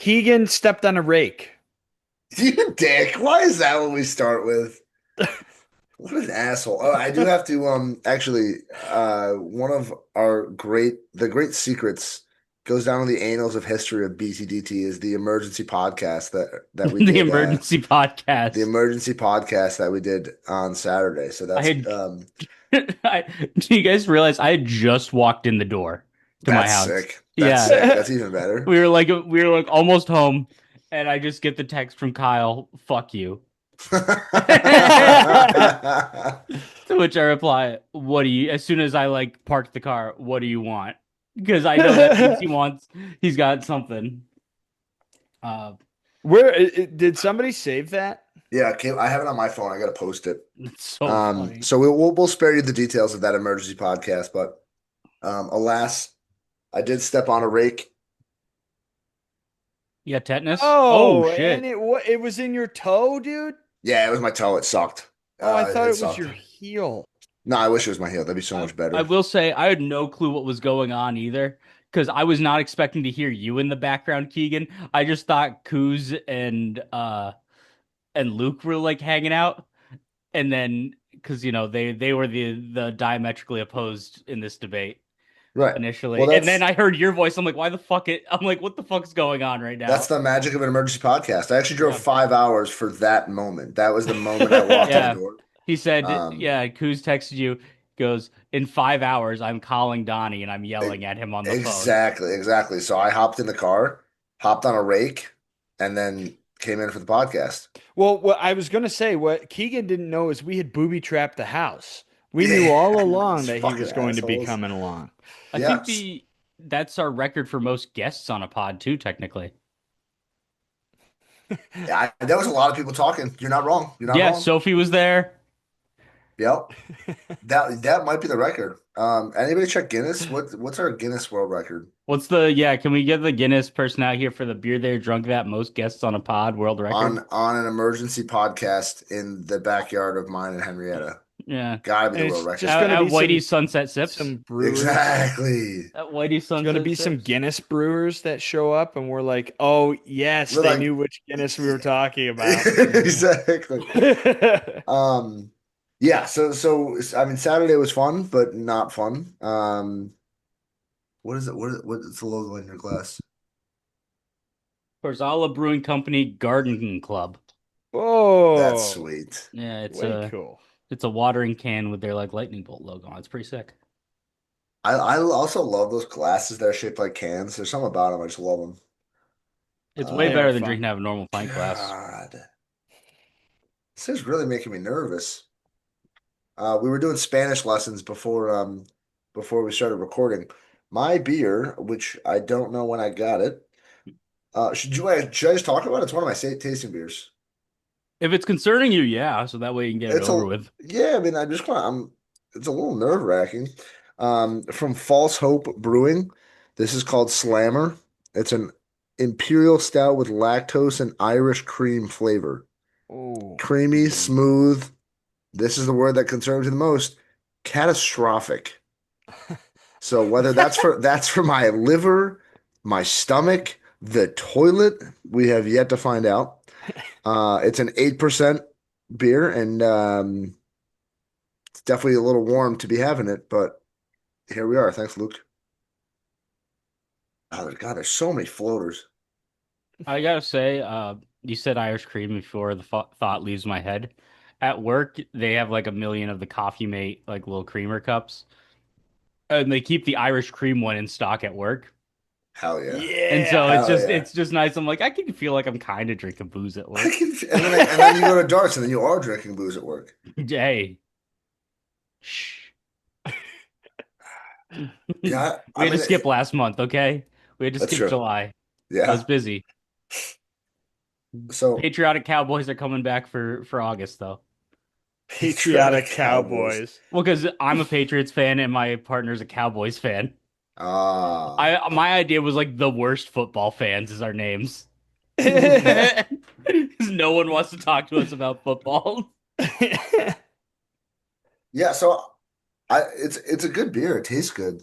Keegan stepped on a rake. You dick. Why is that what we start with? What an asshole. Oh, I do have to actually one of the great secrets goes down in the annals of history of BTDT is the emergency podcast that we The did emergency the podcast. emergency podcast that we did on Saturday. So I that's had do you guys realize I had just walked in the door to my that's house? sick. That's Yeah. sick. That's even better. We were like almost home and I just get the text from Kyle, fuck you. To which I reply, what do you as soon as I like park the car, what do you want? Because I know that means he's got something. Uh Did somebody save that? Yeah, I have it on my phone. I gotta post it. It's so funny. So we'll spare you the details of that emergency podcast, but alas, I did step on a rake. You got tetanus? Oh Yeah. shit. Yeah. And it was in your toe, dude? Yeah, it was my toe. It sucked. Oh, I thought It it was sucked. your heel. No, I wish it was my heel. That'd be so I, much I better. will say I had no clue what was going on either because I was not expecting to hear you in the background, Keegan. I just thought Kuz and Luke were like hanging out, and then because they were the diametrically opposed in this debate Right. Well, initially, and then I heard your voice. I'm like, why the fuck it? I'm like, what the fuck's going on right that's now? the magic of an emergency podcast. I actually drove Yeah, 5 hours for that moment. That was the moment I walked in the yeah. door. He said, Um, yeah. Kuz texted you, goes in 5 hours. I'm calling Donnie and I'm e- yelling at him on the phone. exactly, exactly. So I hopped in the car, hopped on a rake, and then came in for the podcast. Well, what I was gonna say, what Keegan didn't know is we had booby trapped the house. We knew Yeah, all along these that he fucking was going to be assholes. coming along. I think Yes. the that's our record for most guests on a pod too, technically. Yeah, there was a lot of people talking. You're not wrong. You're not Yeah, wrong. Sophie was there. Yep. That might be the record. Anybody check Guinness? What's our Guinness World Record? Can we get the Guinness person out here for the beer they're drunk that most guests on a pod world record? On an emergency podcast in the backyard of mine and Henrietta. Yeah. Gotta be And the world it's record. just gonna At be Whitey's Sunset Sunset Sips. some brewers. Exactly. At Whitey's It's gonna Sunset be some Sips. Guinness brewers that show up and we're like, oh yes, We're they like, knew which Guinness we were talking about. exactly. Um, yeah. So I mean, Saturday was fun, but not fun. What is it? What's the logo in your glass? Corzala Brewing Company Garden Club. That's Whoa, sweet. Yeah, way cool. It's it's a watering can with their like lightning bolt logo on it. It's pretty sick. I also love those glasses that are shaped like cans. There's something about them. I just love them. It's way They are Um, better than drinking fun. out of a normal pint glass. God, this is really making me nervous. We were doing Spanish lessons before we started recording. My beer, which I don't know when I got it. Should I just talk about it? It's one of my tasting beers. If it's concerning you, yeah, so that way you can get it It's over a with. yeah. I mean, I just want. It's a little nerve-wracking. From False Hope Brewing. This is called Slammer. It's an imperial stout with lactose and Irish cream flavor. Oh, Creamy, smooth. This is the word that concerns me the most. Catastrophic. So whether that's for my liver, my stomach, the toilet, we have yet to find out. It's an 8% beer, and it's definitely a little warm to be having it, but here we are. Thanks, Luke. Oh, God, there's so many floaters. I gotta say, you said Irish cream before the thought leaves my head. At work, they have like a million of the Coffee Mate like little creamer cups, and they keep the Irish cream one in stock at work. Hell yeah. And so Hell yeah. it's just nice. I'm like, I can feel like I'm kind of drinking booze at I work. can, and then you go to darts, and then you are drinking booze at work. Hey, shh. Yeah, We I had to mean, skip last month, okay? We had to that's skip true. July. I was Yeah. busy. So Patriotic Cowboys are coming back for August though. patriotic Patriotic Cowboys. Cowboys. Well, because I'm a Patriots fan and my partner's a Cowboys fan. Ah, I My idea was like the worst football fans is our names. Yeah. 'Cause no one wants to talk to us about football. yeah. So it's a good beer. It tastes good.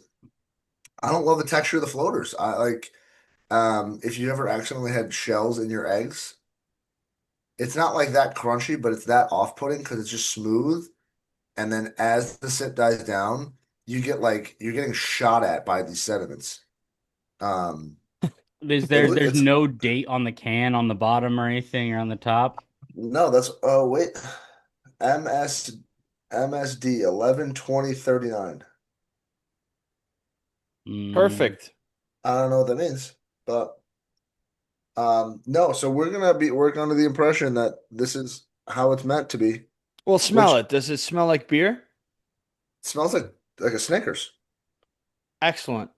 I don't love the texture of the floaters. I like. If you ever accidentally had shells in your eggs, it's not like that crunchy, but it's that off-putting because it's just smooth. And then as the sip dies down, you get like you're getting shot at by these sediments. Um, There's it's no date on the can on the bottom or anything or on the top. no, that's oh wait, MS MSD 11/20/39. Mm, Perfect. I don't know what that means, but no. So we're gonna be working under the impression that this is how it's meant to be, Well, smell which it. Does it smell like beer? smells like a Snickers. Excellent.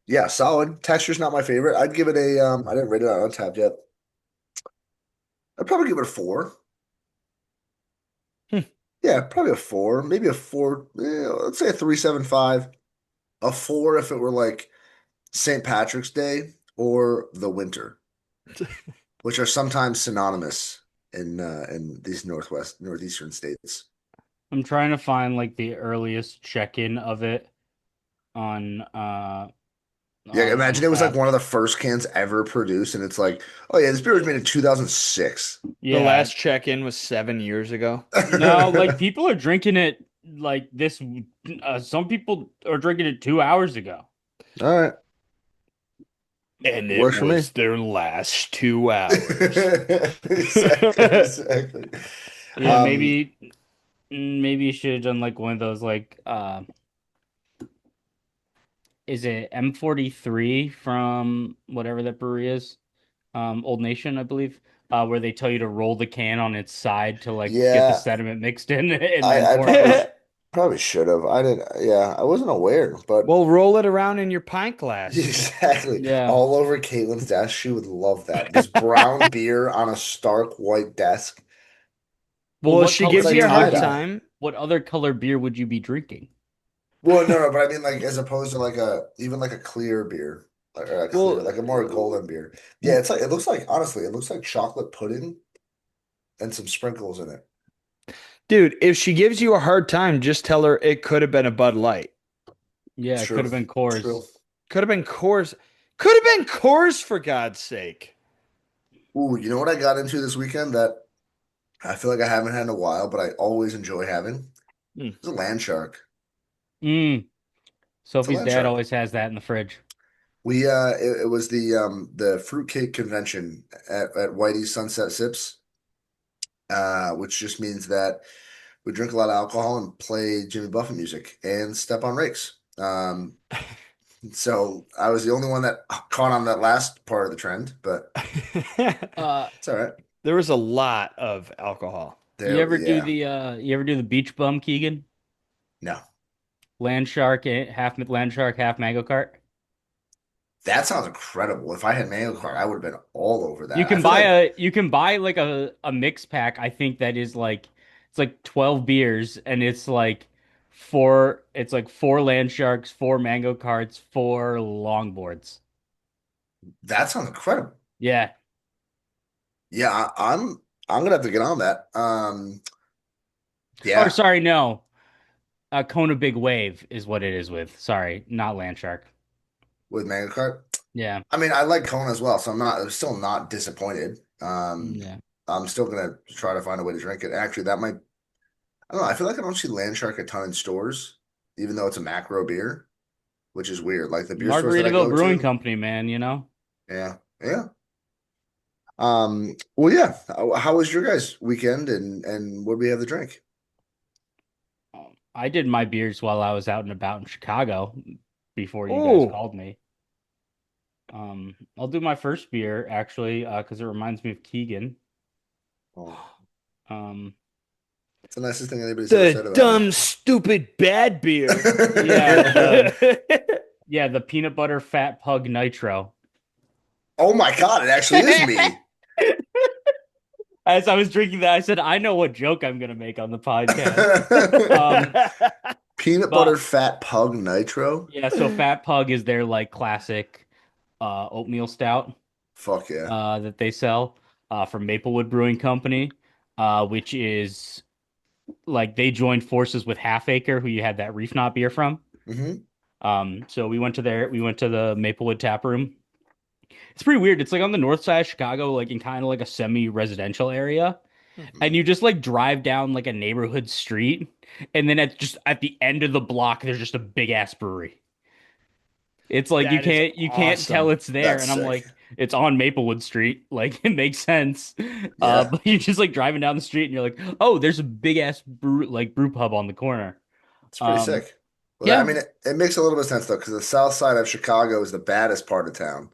Yeah, solid. Texture's not my favorite. I'd give it a I didn't rate it on Untappd yet. I'd probably give it a four. Hmm. Yeah, probably a four, maybe a four. Let's say a 3.75. A four if it were like St. Patrick's Day or the winter, which are sometimes synonymous in these northeastern states. I'm trying to find like the earliest check-in of it on Yeah, on imagine it was like Untappd. one of the first cans ever produced, and it's like, oh yeah, this beer was made in 2006. The Yeah. last check-in was 7 years ago. No, like people are drinking it like this. Some people are drinking it 2 hours ago. All right, And it works for me. was their last 2 hours. Exactly, exactly. Yeah, Um, maybe you should have done like one of those like is it M43 from whatever that brewery is? Old Nation, I believe. Where they tell you to roll the can on its side to like get the yeah, sediment mixed in and then I pour it probably out. probably should have. I didn't. Yeah, I wasn't aware, but Well, roll it around in your pint glass. exactly Yeah. all over Caitlin's desk. She would love that. This brown beer on a stark white desk. Well, Well, if what she It's color gives you like a beer would hard you? tie-dye. time, What other color beer would you be drinking? Well, no, no, but I mean like as opposed to like a even like a clear beer or a clear well, like a more golden beer. Yeah, w- it's like it looks like honestly, it looks like chocolate pudding and some sprinkles in it. dude, if she gives you a hard time, just tell her it could have been a Bud Light. Yeah, it could True. have been True. Coors. Could have been Coors. Could have been Coors for God's sake. Ooh, you know what I got into this weekend that I feel like I haven't had in a while, but I always enjoy having? Hmm. It's a land shark. Mm. It's a Sophie's land dad shark. always has that in the fridge. It was the fruitcake convention at Whitey's Sunset Sips, which just means that we drink a lot of alcohol and play Jimmy Buffett music and step on rakes. So I was the only one that caught on that last part of the trend, but Uh, it's all right. There was a lot of alcohol. There, yeah, you ever do the beach bum, Keegan? no, Land shark, half land shark, half mango cart. that sounds incredible. If I had Mango Card, I would have been all over that. I feel like You can buy like a mix pack, I think that is like it's like 12 beers and it's like four land sharks, four mango carts, four longboards. that sounds incredible. Yeah. Yeah, I'm gonna have to get on that. Or Yeah, sorry, no. Kona Big Wave is what it is with. Sorry, not land shark. with Mango Card. Yeah. I mean, I like Kona as well, so I'm still not disappointed. Yeah. I'm still gonna try to find a way to drink it. Actually, that might, I don't know. I feel like I don't see Land Shark a ton in stores, even though it's a macro beer, which is weird. Like the beer stores that I Margaritaville go Brewing to, Company, man, you know? yeah, yeah. Well, yeah. How was your guys' weekend, and what do we have to drink? I did my beers while I was out and about in Chicago before you guys Oh, called me. I'll do my first beer actually, because it reminds me of Keegan. Oh, Um, it's the nicest thing anybody's ever the said about me. dumb, stupid, bad beer. yeah, the peanut butter fat pug nitro. Oh my God, it actually is me. As I was drinking that, I said, I know what joke I'm gonna make on the podcast. Um, Peanut butter but fat pug nitro. yeah, so fat pug is their like classic oatmeal stout Fuck yeah. that they sell from Maplewood Brewing Company, which is like they joined forces with Half Acre, who you had that Reef Knot beer from. Hmm. So we went to there. We went to the Maplewood Tap Room. It's pretty weird. It's like on the north side of Chicago, like in kind of like a semi-residential area. And Mhm. you just like drive down like a neighborhood street, and then at the end of the block, there's just a big ass brewery. It's like That is you can't tell awesome. it's there, That's and I'm sick. like, it's on Maplewood Street, like it makes sense. Yeah, But you're just like driving down the street, and you're like, oh, there's a big ass brew pub on the corner. it's pretty Um, sick. Well, I yeah, mean, it makes a little bit of sense though, because the south side of Chicago is the baddest part of town.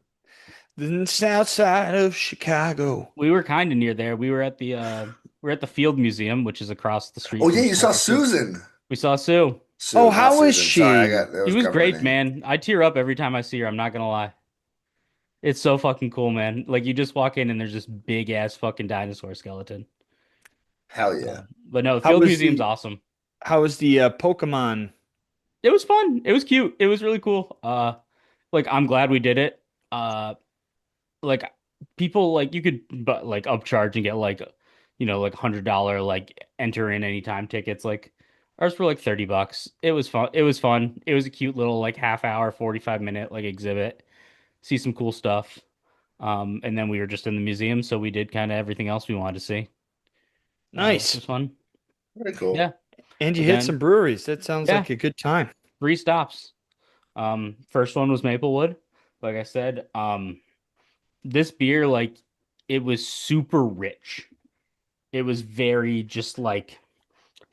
The south side of Chicago. we were kind of near there. We were at the Field Museum, which is across the street Oh from yeah, you saw Chicago Zoo. Susan. We saw Sue. Oh, Sue, not how is Susan. Sorry, she? it She was was government great, name. man. I tear up every time I see her. I'm not gonna lie. It's so fucking cool, man. Like you just walk in and there's this big ass fucking dinosaur skeleton. Hell yeah. But no, the How Field was Museum's the awesome. Pokemon? It was fun. It was cute. It was really cool. Like I'm glad we did it. Like people like you could but like upcharge and get like like $100 like enter in anytime tickets. Like ours were like $30. It was fun. It was fun. It was a cute little like half hour, 45 minute like exhibit. See some cool stuff. And then we were just in the museum, so we did kind of everything else we wanted to see, which Nice. was fun. Very cool. Yeah. And you But hit some then, breweries. That sounds yeah, like a good time. 3 stops. First one was Maplewood. Like I said, this beer, like, it was super rich. It was very just like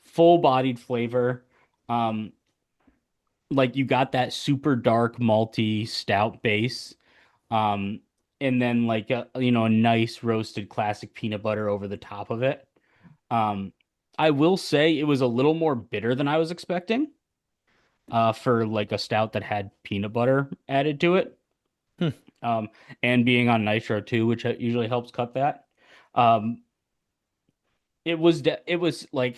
full-bodied flavor. Um, like you got that super dark malty stout base. Um, and then like a nice roasted classic peanut butter over the top of it. Um, I will say it was a little more bitter than I was expecting, for like a stout that had peanut butter added to it. Hmm. Um, and being on nitro too, which usually helps cut that. Um, it was like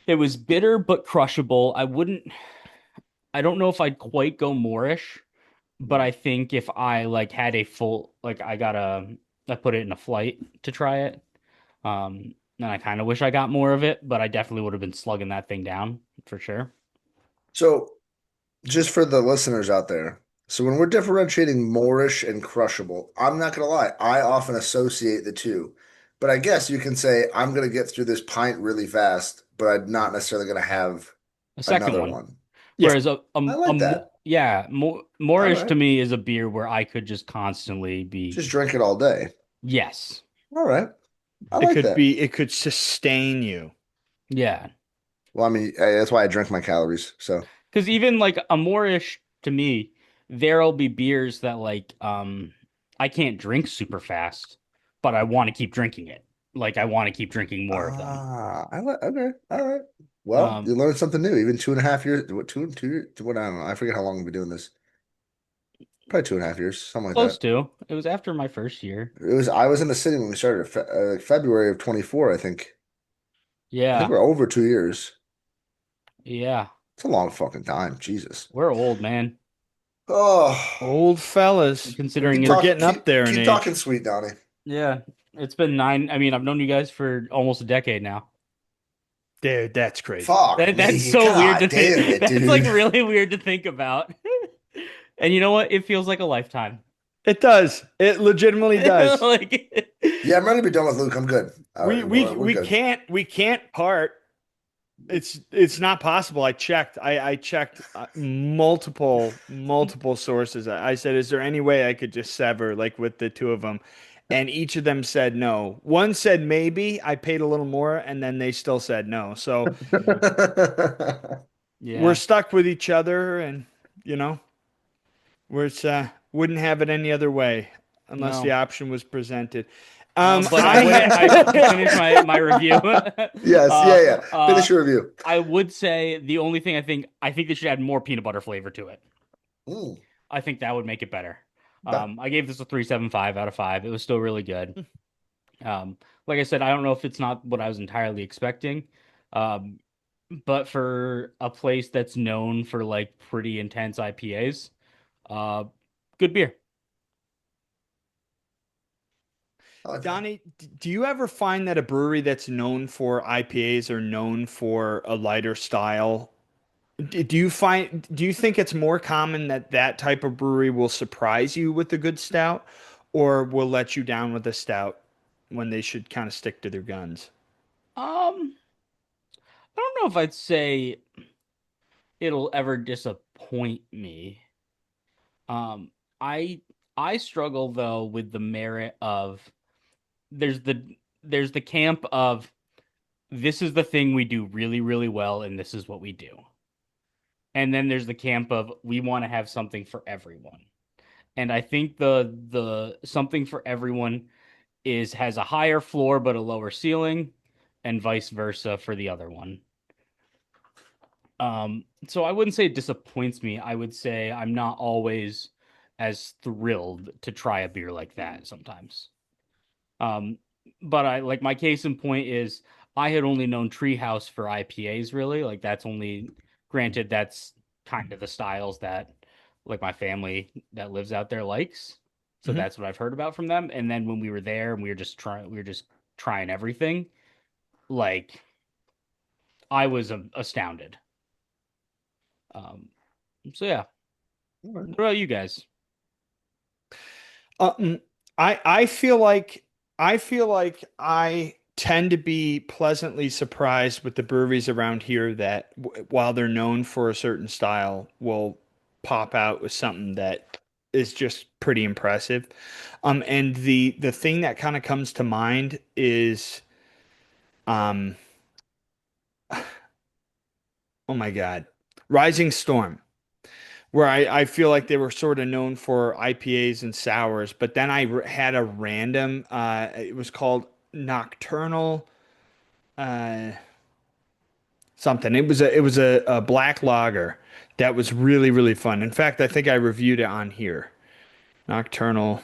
it was bitter but crushable. I don't know if I'd quite go Moorish, but I think if I like had a full like I put it in a flight to try it. And I kind of wish I got more of it, but I definitely would have been slugging that thing down for sure. So, just for the listeners out there, so when we're differentiating Moorish and crushable, I'm not gonna lie, I often associate the two. But I guess you can say I'm gonna get through this pint really fast, but I'm not necessarily gonna have A second another one. one. Yeah. Whereas I like that. yeah, All Moorish to right. me is a beer where I could just constantly be Just drink it all day. yes. All right. I It like could that. be, it could sustain you. Yeah. Well, I mean, that's why I drink my calories. So, Because even like a Moorish to me, there'll be beers that like I can't drink super fast, but I want to keep drinking it. Like I want to keep drinking more of them. I like, okay. All right. Well, Um, you learned something new. Even 2.5 years, what, 2 years, what, I don't know. I forget how long we've been doing this. Probably 2.5 years, something like Close that. to. It was after my first year. I was in the city when we started, February of 24, I think. I think Yeah. we're over 2 years. Yeah. It's a long fucking time. Jesus. We're old, man. Oh, Old fellas. Considering We're it's getting up there in keep talking age. sweet, Donnie. yeah, it's been 9. I mean, I've known you guys for almost a decade now. Dude, that's crazy. Fuck That's me. so weird God to damn think. it, That's like dude. really weird to think about. And you know what? It feels like a lifetime. It does. It legitimately does. Like Yeah, I'm ready to be done with Luke. I'm good. All right, we're good. We can't part. It's not possible. I checked. I checked multiple sources. I said, is there any way I could just sever like with the two of them? And each of them said no. One said maybe. I paid a little more, and then they still said no. So we're yeah. stuck with each other, and you know, wouldn't have it any other way unless the No. option was presented. No, but I would to finish I my review. Yes, yeah, yeah. Finish your review. I would say the only thing I think they should add more peanut butter flavor to it. Mm, I think that would make it better. okay. I gave this a 3.75 out of 5. It was still really good. Like I said, I don't know if it's not what I was entirely expecting. Um, but for a place that's known for like pretty intense IPAs, uh, good beer. I like that. Donnie, do you ever find that a brewery that's known for IPAs or known for a lighter style Do you think it's more common that that type of brewery will surprise you with a good stout, or will let you down with a stout when they should kind of stick to their guns? Um, I don't know if I'd say it'll ever disappoint me. Um, I I struggle though with the merit of there's the there's the camp of this is the thing we do really, really well, and this is what we do. And then there's the camp of we want to have something for everyone. And I think the something for everyone is has a higher floor but a lower ceiling, and vice versa for the other one. So I wouldn't say it disappoints me. I would say I'm not always as thrilled to try a beer like that sometimes. Um, but I like my case in point is I had only known Treehouse for IPAs really. Like that's only granted that's kind of the styles that like my family that lives out there likes. So Hmm. that's what I've heard about from them. And then when we were there and we were just trying everything, like I was astounded. Um, so yeah. All right. What about you guys? Um, I tend to be pleasantly surprised with the breweries around here that while they're known for a certain style, will pop out with something that is just pretty impressive. And the thing that kind of comes to mind is um, oh my God, Rising Storm, where I feel like they were sort of known for IPAs and sours, but then had a random, it was called Nocturnal uh, something. It was a black lager that was really, really fun. In fact, I think I reviewed it on here. Nocturnal.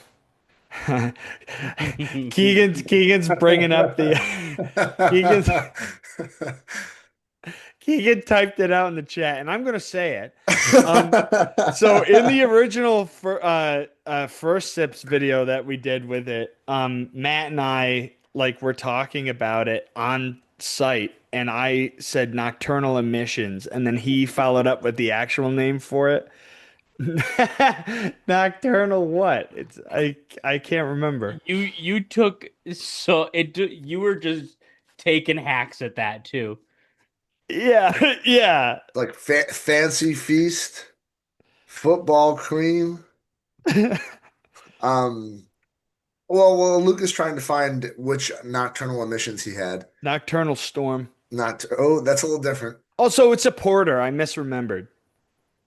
Keegan's bringing up the Keegan's Keegan typed it out in the chat, and I'm gonna say it. Um, so in the original first sips video that we did with it, Matt and I like were talking about it on site, and I said nocturnal emissions, and then he followed up with the actual name for it. Nocturnal what? I can't remember. You took so it you were just taking hacks at that too. Yeah, yeah. Like fancy feast, football cream. Um, well, Luke is trying to find which nocturnal emissions he had. Nocturnal storm. Not, oh, that's a little different. Also, it's a porter. I misremembered.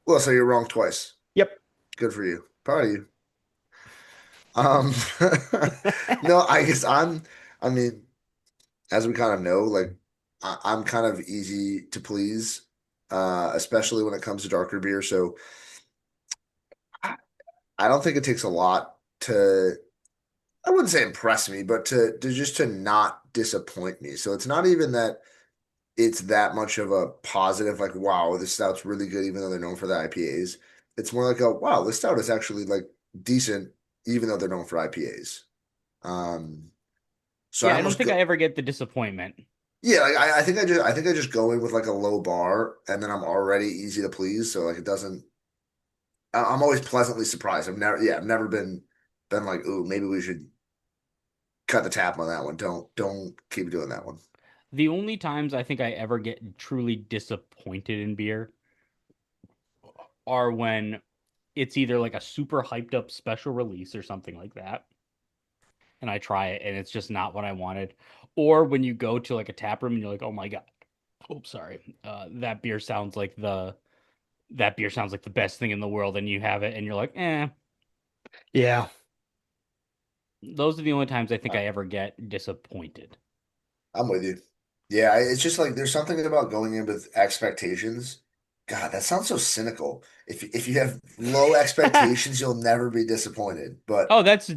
Well, so you're wrong twice. Yep. Good for you. Proud of you. Um, no, I guess I mean, as we kind of know, like I'm kind of easy to please, especially when it comes to darker beer. So I, I don't think it takes a lot to, I wouldn't say impress me, but to just to not disappoint me. So it's not even that it's that much of a positive, like, wow, this stout's really good, even though they're known for the IPAs. It's more like a wow, this stout is actually like decent, even though they're known for IPAs. Um, so I Yeah, I don't almost think I go, ever get the disappointment. yeah, like I think I just go in with like a low bar, and then I'm already easy to please. So like it doesn't. I'm always pleasantly surprised. I've never been like, ooh, maybe we should cut the tap on that one. Don't keep doing that one. The only times I think I ever get truly disappointed in beer are when it's either like a super hyped up special release or something like that, and I try it and it's just not what I wanted. Or when you go to like a tap room and you're like, oh my God, oh sorry, that beer sounds like the best thing in the world, and you have it and you're like, eh. Yeah. Those are the only times I think I ever get disappointed. I'm with you. Yeah, it's just like there's something about going in with expectations. God, that sounds so cynical. If you have low expectations, you'll never be disappointed. But Oh, that's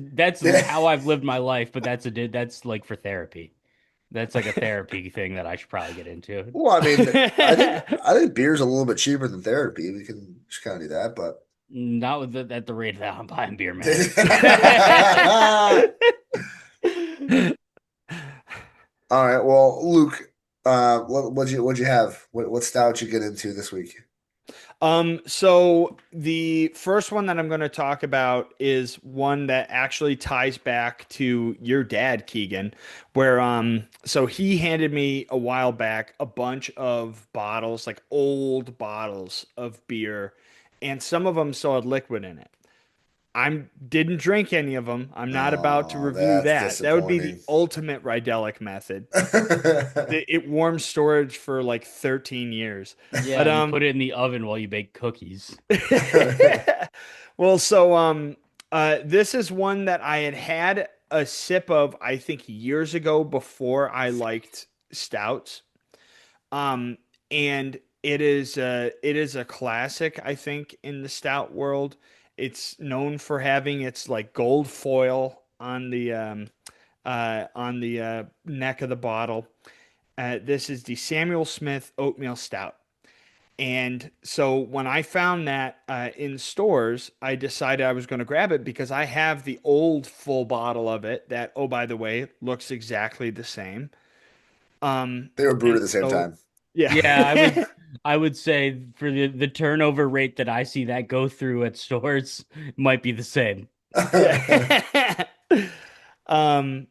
how I've lived my life, but that's like for therapy. That's like a therapy thing that I should probably get into. well, I mean, I think beer's a little bit cheaper than therapy. We can just kind of do that, but Not with at the rate that I'm buying beer, man. all right. Well, Luke, what'd you have? What stout you get into this week? So the first one that I'm going to talk about is one that actually ties back to your dad, Keegan, where so he handed me a while back a bunch of bottles, like old bottles of beer, and some of them still had liquid in it. I didn't drink any of them. I'm not about to Oh, review that's that. That would be the disappointing. ultimate Rydelic method. It warmed storage for like 13 years. Yeah, But you put it in the oven while you bake cookies. well, so this is one that I had had a sip of, I think, years ago before I liked stouts. Um, and it is a classic, I think, in the stout world. It's known for having its like gold foil on the neck of the bottle. This is the Samuel Smith Oatmeal Stout. And so when I found that in stores, I decided I was going to grab it because I have the old full bottle of it that, oh, by the way, looks exactly the same. They were brewed And at the same so, time. yeah. Yeah, I would say for the turnover rate that I see that go through at stores might be the same. Yeah. Um,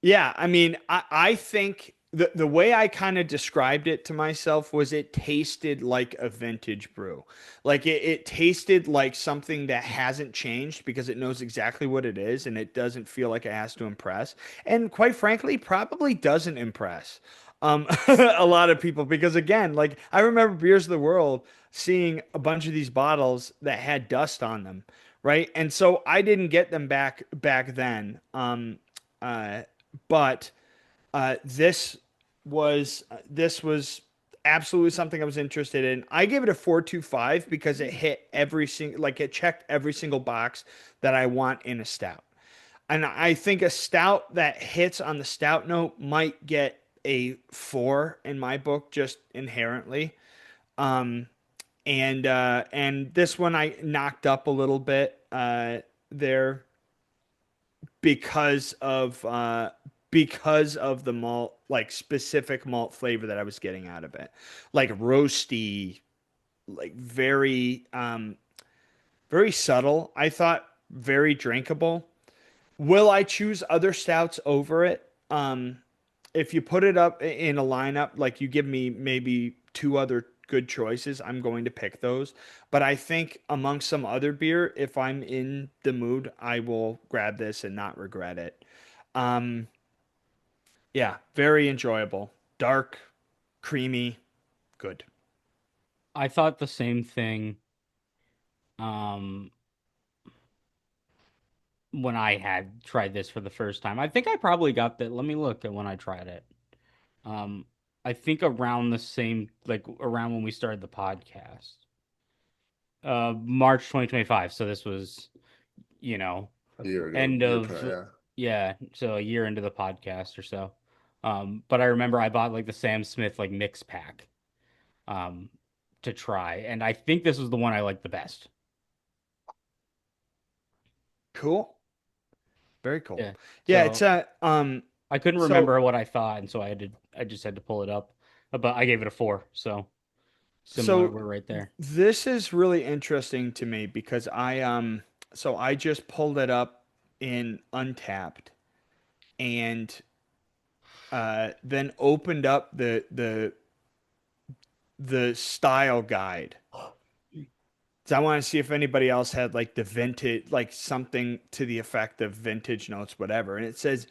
yeah, I mean, I think the way I kind of described it to myself was it tasted like a vintage brew. Like it tasted like something that hasn't changed because it knows exactly what it is and it doesn't feel like it has to impress. And quite frankly, probably doesn't impress a lot of people because again, like I remember Beers of the World seeing a bunch of these bottles that had dust on them, right? And so I didn't get them back then. Uh, but this was absolutely something I was interested in. I gave it a 4.25 because it hit every single like it checked every single box that I want in a stout. And I think a stout that hits on the stout note might get a 4 in my book just inherently. Um, and this one I knocked up a little bit there because of the malt, like specific malt flavor that I was getting out of it, like roasty, like very subtle. I thought very drinkable. Will I choose other stouts over it? If you put it up in a lineup, like you give me maybe two other good choices, I'm going to pick those. But I think among some other beer, if I'm in the mood, I will grab this and not regret it. Um, yeah, very enjoyable. Dark, creamy, good. I thought the same thing um when I had tried this for the first time. I think I probably got that. Let me look at when I tried it. Um I think around the same like around when we started the podcast. March 2025. So this was, you know, A year ago, end of yeah. yeah, so a year into the podcast or so. But I remember I bought like the Sam Smith like mix pack um to try, and I think this was the one I liked the best. Cool. Very cool. Yeah. Yeah, it's So a I couldn't so remember what I thought, and so I just had to pull it up. But I gave it a 4, so similar, so we're right there. this is really interesting to me because so I just pulled it up in Untapped and then opened up the style guide. So I want to see if anybody else had like the vintage, like something to the effect of vintage notes, whatever. And it says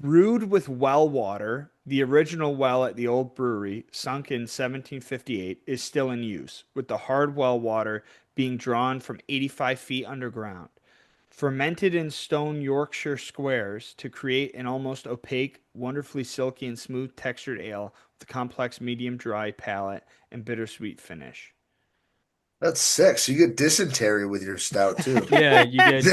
brewed with well water, the original well at the old brewery, sunk in 1758, is still in use, with the hard well water being drawn from 85 feet underground. Fermented in stone Yorkshire squares to create an almost opaque, wonderfully silky and smooth textured ale with a complex medium dry palate and bittersweet finish. That's sick. So you get dysentery with your stout too. Yeah, you get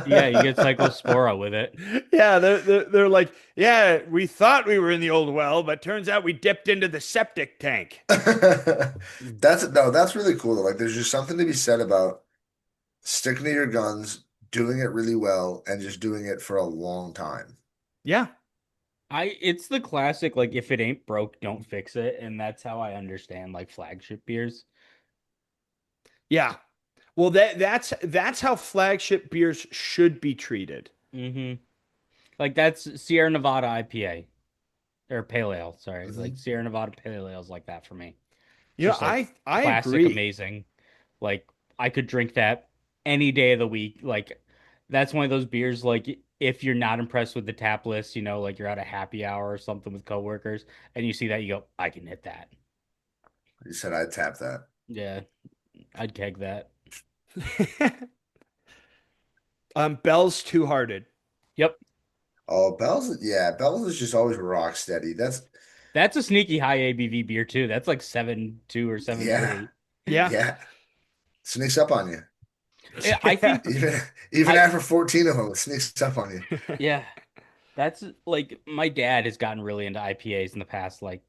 yeah, you get cyclospora with it. Yeah, they're like, yeah, we thought we were in the old well, but turns out we dipped into the septic tank. That's no, that's really cool though. Like there's just something to be said about sticking to your guns, doing it really well, and just doing it for a long time. Yeah, It's the classic like if it ain't broke, don't fix it, and that's how I understand like flagship beers. Yeah. Well, that's how flagship beers should be treated. Hmm. Like that's Sierra Nevada IPA or Pale Ale. Sorry, like Mhm. Sierra Nevada Pale Ale is like that for me. You know, Just like I classic, agree. amazing. Like I could drink that any day of the week. Like that's one of those beers. Like if you're not impressed with the tap list, like you're at a happy hour or something with coworkers, and you see that, you go, I can hit that. You said I'd tap that. Yeah, I'd keg that. Bell's Two Hearted. Yep, Oh, Bell's, yeah, Bell's is just always rock steady. that's a sneaky high ABV beer too. That's like 7.2 or seven Yeah, three. Yeah. yeah. Sneaks up on you. I think Even even I after 14 of them, it sneaks up on you. yeah, that's like my dad has gotten really into IPAs in the past like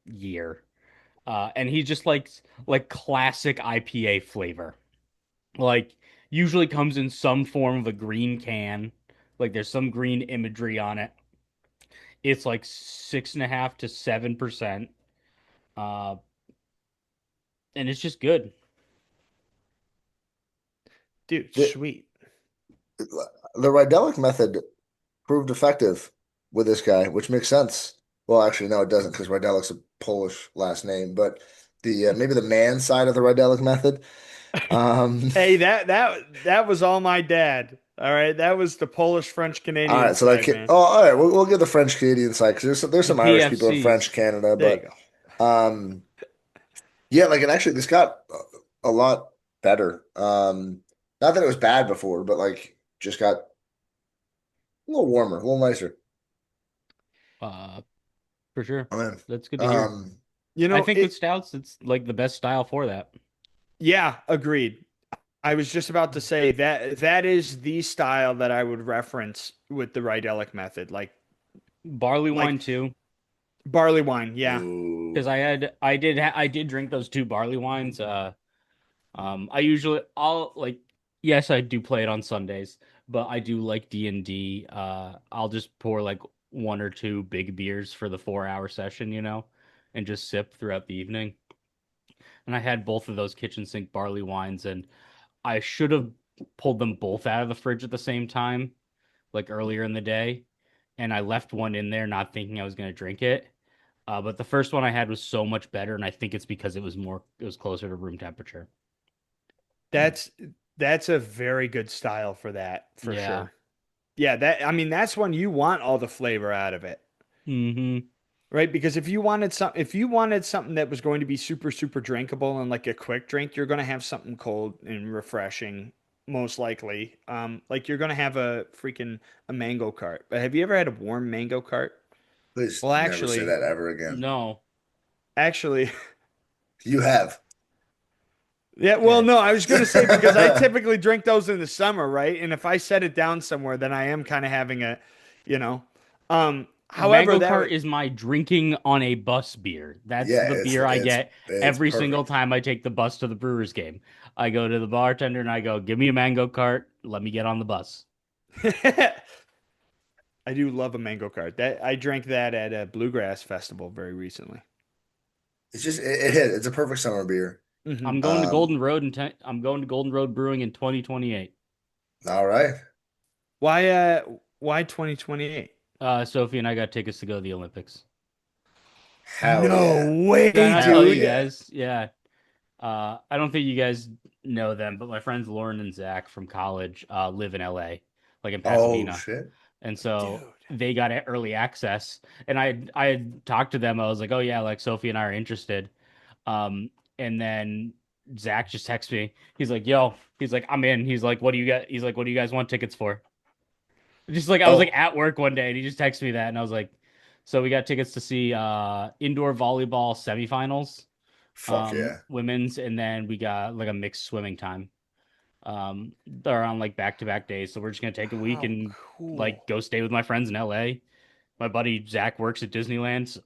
year. And he just likes like classic IPA flavor. Like usually comes in some form of a green can. Like there's some green imagery on it. It's like 6.5 to 7%. Uh, and it's just good. Dude, The, sweet. the Rydelic method proved effective with this guy, which makes sense. Well, actually, no, it doesn't because Rydelic's a Polish last name, but the maybe the man side of the Rydelic method. Um, Hey, that was all my dad. All right, that was the Polish French all Canadian right, so side, man. all right, we'll give the French Canadian side because there's The some Irish people in PFCs. French Canada, There you but go. um, yeah, like it actually this got a lot better. Not that it was bad before, but like just got a little warmer, a little nicer. Uh, for sure. I mean, That's good to hear. um, You I know think with it. stouts, it's like the best style for that. Yeah, agreed. I was just about to say that is the style that I would reference with the Rydelic method, Barley like wine too. barley wine. Yeah, Because ooh, I did drink those two barley wines. I'll like, yes, I do play it on Sundays, but I do like D&D. I'll just pour like one or two big beers for the 4 hour session, and just sip throughout the evening. And I had both of those kitchen sink barley wines, and I should have pulled them both out of the fridge at the same time, like earlier in the day. And I left one in there, not thinking I was going to drink it. But the first one I had was so much better, and I think it's because it was closer to room temperature. that's that's a very good style for that for Yeah. sure. Yeah, that I mean that's when you want all the flavor out of it. Hmm. Right? Because if you wanted something that was going to be super super drinkable and like a quick drink, you're going to have something cold and refreshing most likely. Like you're going to have a mango cart. But have you ever had a warm mango cart? please Well, never say actually, that ever again. No. actually, You have. yeah, well, Okay. no, I was going to say because I typically drink those in the summer, right? And if I set it down somewhere, then I am kind of having you know. However, Mango that Cart is my drinking on a bus beer. That's Yeah, the beer I get it's every single perfect. time I take the bus to the Brewers game. I go to the bartender and I go, "Give me a Mango Cart. Let me get on the bus." I do love a mango cart. That I drank that at a bluegrass festival very recently. It's just it hit. It's a perfect summer beer. Hmm I'm going to Golden Road Brewing in 2028. All right. Why 2028? Sophie and I got tickets to go to the Olympics. Hell No yeah. Did I way, not tell Hell you dude. yeah. guys? Yeah. I don't think you guys know them, but my friends Lauren and Zach from college live in LA, like in Oh Pasadena. shit. And so Dude. they got early access. And I had talked to them. I was like, "Oh yeah, like Sophie and I are interested." Um, and then Zach just texted me. He's like, "Yo," he's like, "I'm in." He's like, "What do you got?" He's like, "What do you guys want tickets for?" Just like I was like Oh, at work one day and he just texted me that and I was like, "So we got tickets to see indoor volleyball semifinals, fuck yeah. women's, and then we got like a mixed swimming time. They're on like back-to-back days, so we're just gonna take a week How and cool. like go stay with my friends in LA. My buddy Zach works at Disneyland,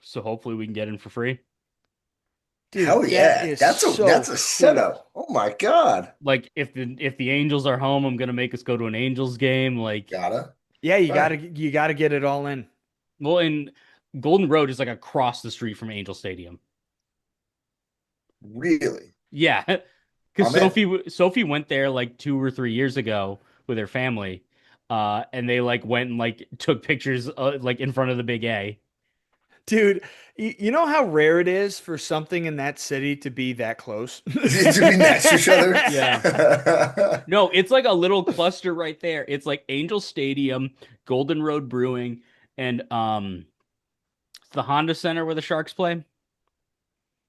so hopefully we can get in for free. Dude, Hell that yeah. is That's so a cool. setup. Oh my God. Like if the Angels are home, I'm gonna make us go to an Angels game. Like, Gotta. Yeah, Right. you gotta get it all in. well, in Golden Road is like across the street from Angel Stadium. Really? Yeah, Because I'm in. Sophie went there like 2 or 3 years ago with her family, and they like went and like took pictures like in front of the big A. Dude, you know how rare it is for something in that city to be that close? To be next to each other. Yeah. No, it's like a little cluster right there. It's like Angel Stadium, Golden Road Brewing, and it's the Honda Center where the Sharks play.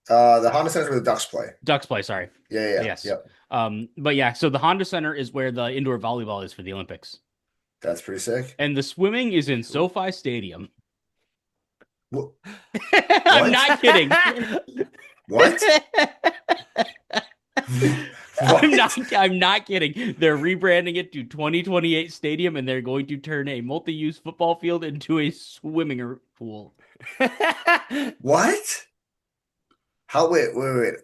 The Honda Center's where the Ducks play. Ducks play, sorry. Yeah, yeah, yeah. Yes. Yep. But yeah, so the Honda Center is where the indoor volleyball is for the Olympics. That's pretty sick. And the swimming is in SoFi Stadium. Wh- I'm What? not kidding. What? I'm What? not I'm not kidding. They're rebranding it to 2028 Stadium and they're going to turn a multi-use football field into a swimming pool. What? How wait.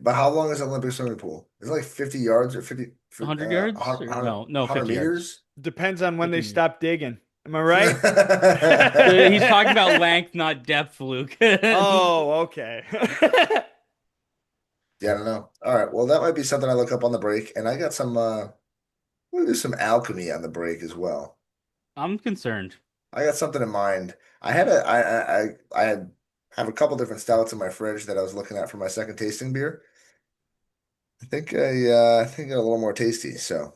But how long is an Olympic swimming pool? Is it like 50 yards or 50 100 yards? Or 100, no, 100 50 yards. meters? Depends on when 50 they meters. stop digging. Am I right? He's talking about length, not depth, Luke. Oh, okay. Yeah, I don't know. All right. Well, that might be something I look up on the break. And I got some we'll do some alchemy on the break as well. I'm concerned. I got something in mind. I had a I had have a couple different stouts in my fridge that I was looking at for my second tasting beer. I think I got a little more tasty, so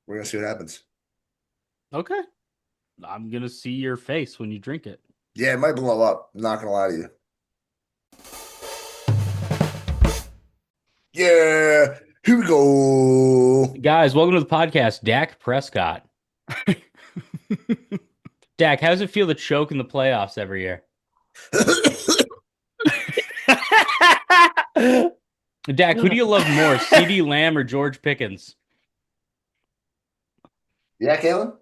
we're gonna see what happens. Okay. I'm gonna see your face when you drink it. Yeah, it might blow up. I'm not gonna lie to you. Yeah, here we go. Guys, welcome to the podcast. Dak Prescott. Dak, how does it feel to choke in the playoffs every year? Dak, who do you love more, CeeDee Lamb or George Pickens? Yeah, Kalen?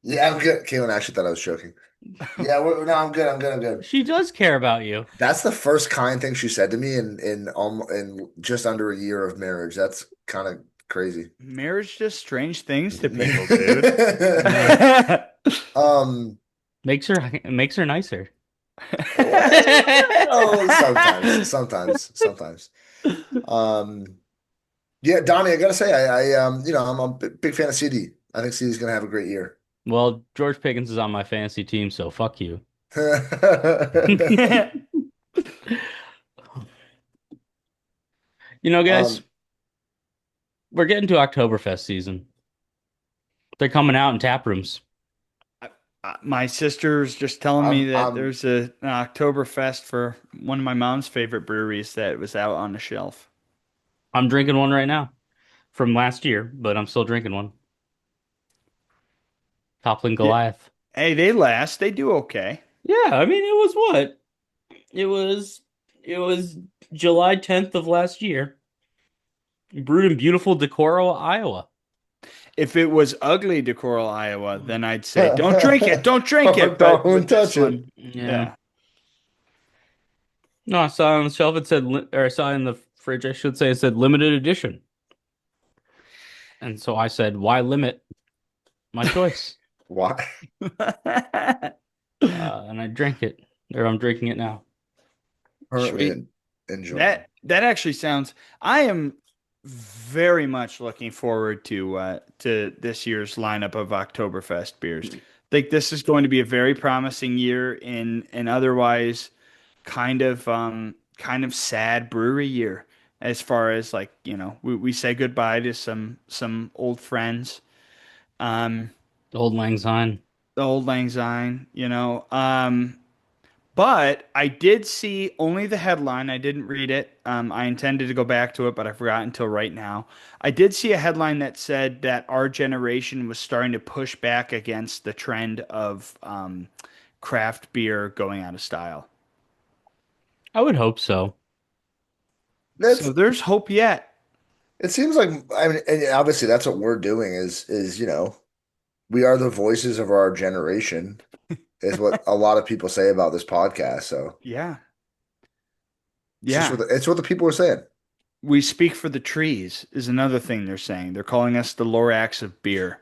Yeah, I'm good. Kalen actually thought I was joking. Yeah, no, I'm good. I'm good. She does care about you. That's the first kind thing she said to me in just under a year of marriage. That's kind of crazy. Marriage does strange things to people, dude. Um, Makes her nicer. well, sometimes. Um, yeah, Donnie, I gotta say, I'm a big fan of CD. I think CD's gonna have a great year. Well, George Pickens is on my fantasy team, so fuck you. You know, guys, Um, we're getting to Oktoberfest season. They're coming out in tap rooms. My sister's just telling me I'm, that I'm, there's an Oktoberfest for one of my mom's favorite breweries that was out on the shelf. I'm drinking one right now from last year, but I'm still drinking one. Toppling Yeah. Goliath. Hey, they last. They do okay. Yeah, I mean, it was what? It was it was July 10th of last year. Brewed in beautiful Decorah, Iowa. If it was ugly Decoral, Iowa, then I'd say don't drink it, don't drink it. But don't with this touch it. one, Yeah. yeah. No, I saw it on the shelf. It said, or I saw it in the fridge. I should say it said limited edition. And so I said, why limit my choice? Why? And I drank it, or I'm drinking it now. Currently Sweet. enjoying. That actually sounds. I am very much looking forward to this year's lineup of Oktoberfest beers. I think this is going to be a very promising year in an otherwise kind of sad brewery year. As far as like we say goodbye to some old friends. Um, Old Lang Syne. the old Lang Syne, But I did see only the headline. I didn't read it. I intended to go back to it, but I forgot until right now. I did see a headline that said that our generation was starting to push back against the trend of craft beer going out of style. I would hope so. That's So there's hope yet. it seems like I mean, and obviously that's what we're doing is we are the voices of our generation, is what a lot of people say about this podcast. So Yeah. it's just Yeah. it's what the people are saying. We speak for the trees is another thing they're saying. They're calling us the Lorax of beer.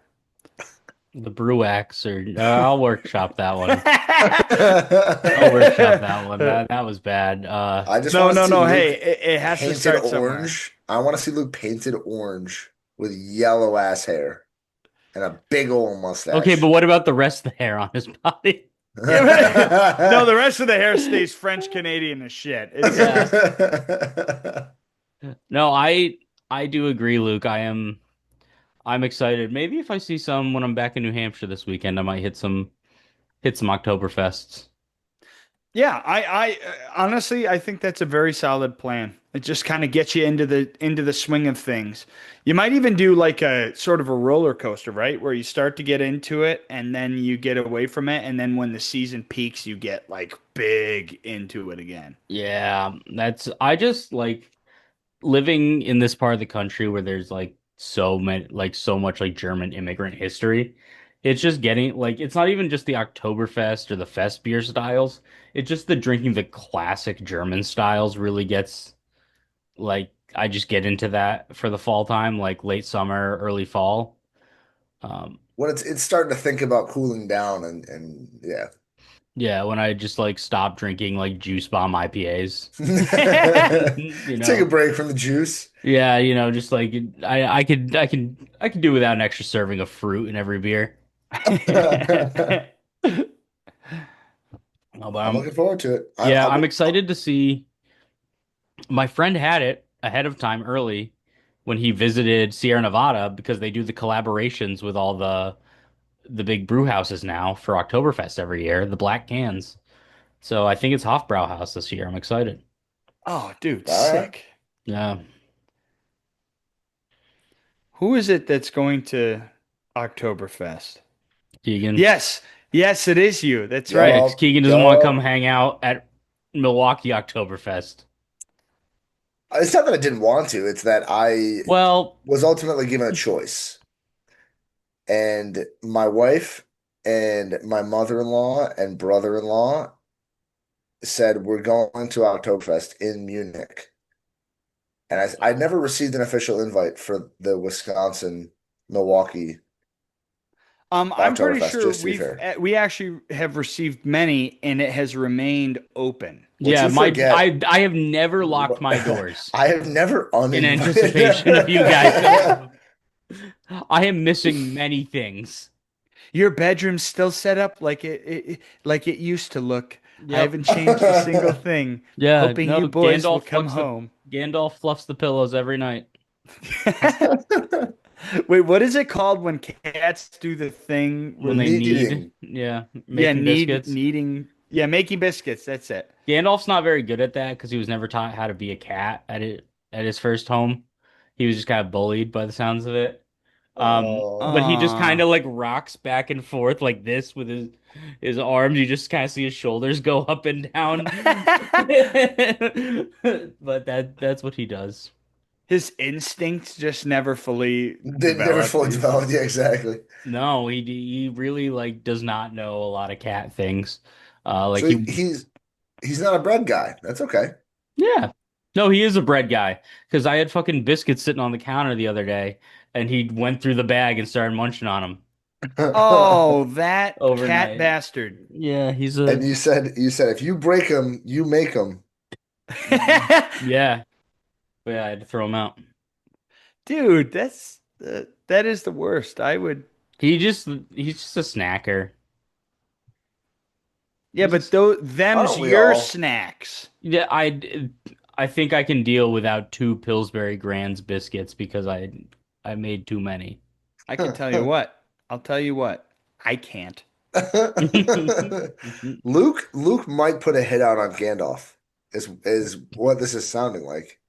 The Bruax, or I'll workshop that one. I'll workshop I that one. That was bad. I just No, want to no, see no. Luke Hey, it has to painted start somewhere. orange. I want to see Luke painted orange with yellow ass hair and a big old Okay, but mustache. what about the rest of the hair on his body? Yeah, but no, the rest of the hair stays French Canadian as shit. It's Yeah. No, I do agree, Luke. I'm excited. Maybe if I see some when I'm back in New Hampshire this weekend, I might hit some Oktoberfests. yeah, I honestly I think that's a very solid plan. It just kind of gets you into the swing of things. You might even do like a sort of a roller coaster, right? Where you start to get into it and then you get away from it, and then when the season peaks, you get like big into it again. Yeah, that's I just like living in this part of the country where there's like so many like so much like German immigrant history. It's just getting like it's not even just the Oktoberfest or the Fest beer styles. It's just the drinking the classic German styles really gets like I just get into that for the fall time, like late summer, early fall. Um When it's starting to think about cooling down and yeah. yeah, when I just like stop drinking like juice bomb IPAs. You Take a know. break from the juice. Yeah, just like I could do without an extra serving of fruit in every beer. Oh, but I'm looking forward to it. yeah, I'm excited to see. My friend had it ahead of time early when he visited Sierra Nevada because they do the collaborations with all the big brew houses now for Oktoberfest every year, the black cans. So I think it's Hofbrauhaus this year. I'm excited. Oh, dude, All right. sick. Yeah, Who is it that's going to Oktoberfest? Keegan. Yes, yes, it is you. That's Yeah, right. 'cause Yup. Keegan doesn't want to come Yup. hang out at Milwaukee Oktoberfest. It's not that I didn't want to, it's that I Well, was ultimately given a choice. And my wife and my mother-in-law and brother-in-law said we're going to Oktoberfest in Munich. And I never received an official invite for the Wisconsin Milwaukee I'm pretty Oktoberfest, sure just to be fair. we actually have received many, and it has remained open. What yeah, you my forget, I have never locked my doors I have never in uninvited. anticipation of you guys coming. I am missing many things. Your bedroom's still set up like it used to look. I Yep. haven't changed a single thing. Yeah, Hoping no, you boys will come home. Gandalf fluffs the pillows every night. Wait, what is it called when cats do the thing When where they knead. Kneading. Yeah, yeah, making biscuits. kneading, yeah, making biscuits. That's it. Gandalf's not very good at that because he was never taught how to be a cat at his first home. He was just kind of bullied by the sounds of it. But Oh. he just kind Uh of like rocks back and forth like this with his arms. You just kind of see his shoulders go up and down. But that's what he does. His instincts just never fully They never developed. fully He's developed. Yeah, exactly. No, he really like does not know a lot of cat things. Like So he he's not a bread guy. That's okay. Yeah. No, he is a bread guy because I had fucking biscuits sitting on the counter the other day and he went through the bag and started munching on them oh, that cat overnight. bastard. Yeah, he's And a you said if you break them, you make them. yeah. But yeah, I had to throw him out. Dude, that is the worst. I would. He's just a snacker. Yeah, He's but just them's Aren't we your all? snacks. yeah, I think I can deal without two Pillsbury Grands biscuits because I made too many. I can tell you what. I'll tell you what. I can't. Luke might put a hit out on Gandalf. Is what this is sounding like,